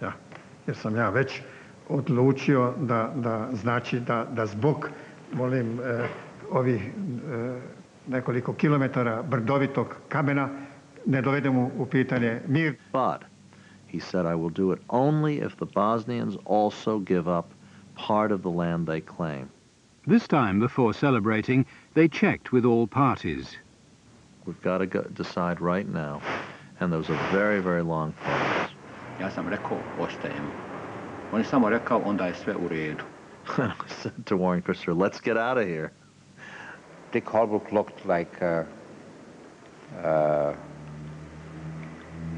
Speaker 14: Ja, jer sam ja već odlučio da znači da zbog, molim, ovih nekoliko kilometara brdovitog kamena ne dovedemo u pitanje mir.
Speaker 12: But he said, I will do it only if the Bosnians also give up part of the land they claim.
Speaker 2: This time, before celebrating, they checked with all parties.
Speaker 12: We've got to decide right now. And there was a very, very long pause.
Speaker 4: Ja sam rekao, ostajemo. On je samo rekao, onda je sve u redu.
Speaker 12: I said to Warren Christopher, let's get out of here.
Speaker 20: Dick Holbrooke looked like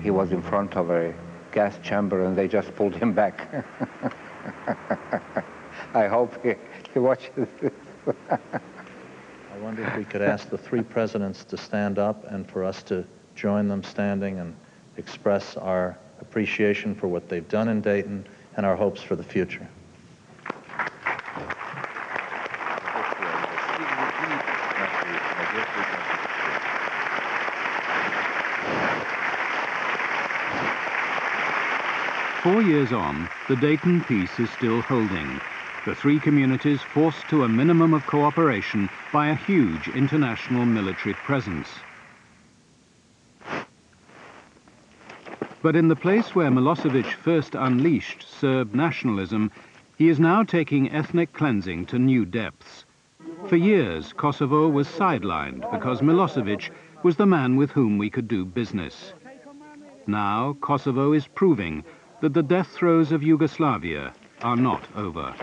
Speaker 20: he was in front of a gas chamber and they just pulled him back. I hope he watches this.
Speaker 12: I wonder if we could ask the three presidents to stand up and for us to join them standing and express our appreciation for what they've done in Dayton and our hopes for the future.
Speaker 2: Four years on, the Dayton peace is still holding. The three communities forced to a minimum of cooperation by a huge international military presence. But in the place where Milosevic first unleashed Serb nationalism, he is now taking ethnic cleansing to new depths. For years, Kosovo was sidelined because Milosevic was the man with whom we could do business. Now, Kosovo is proving that the death throes of Yugoslavia are not over.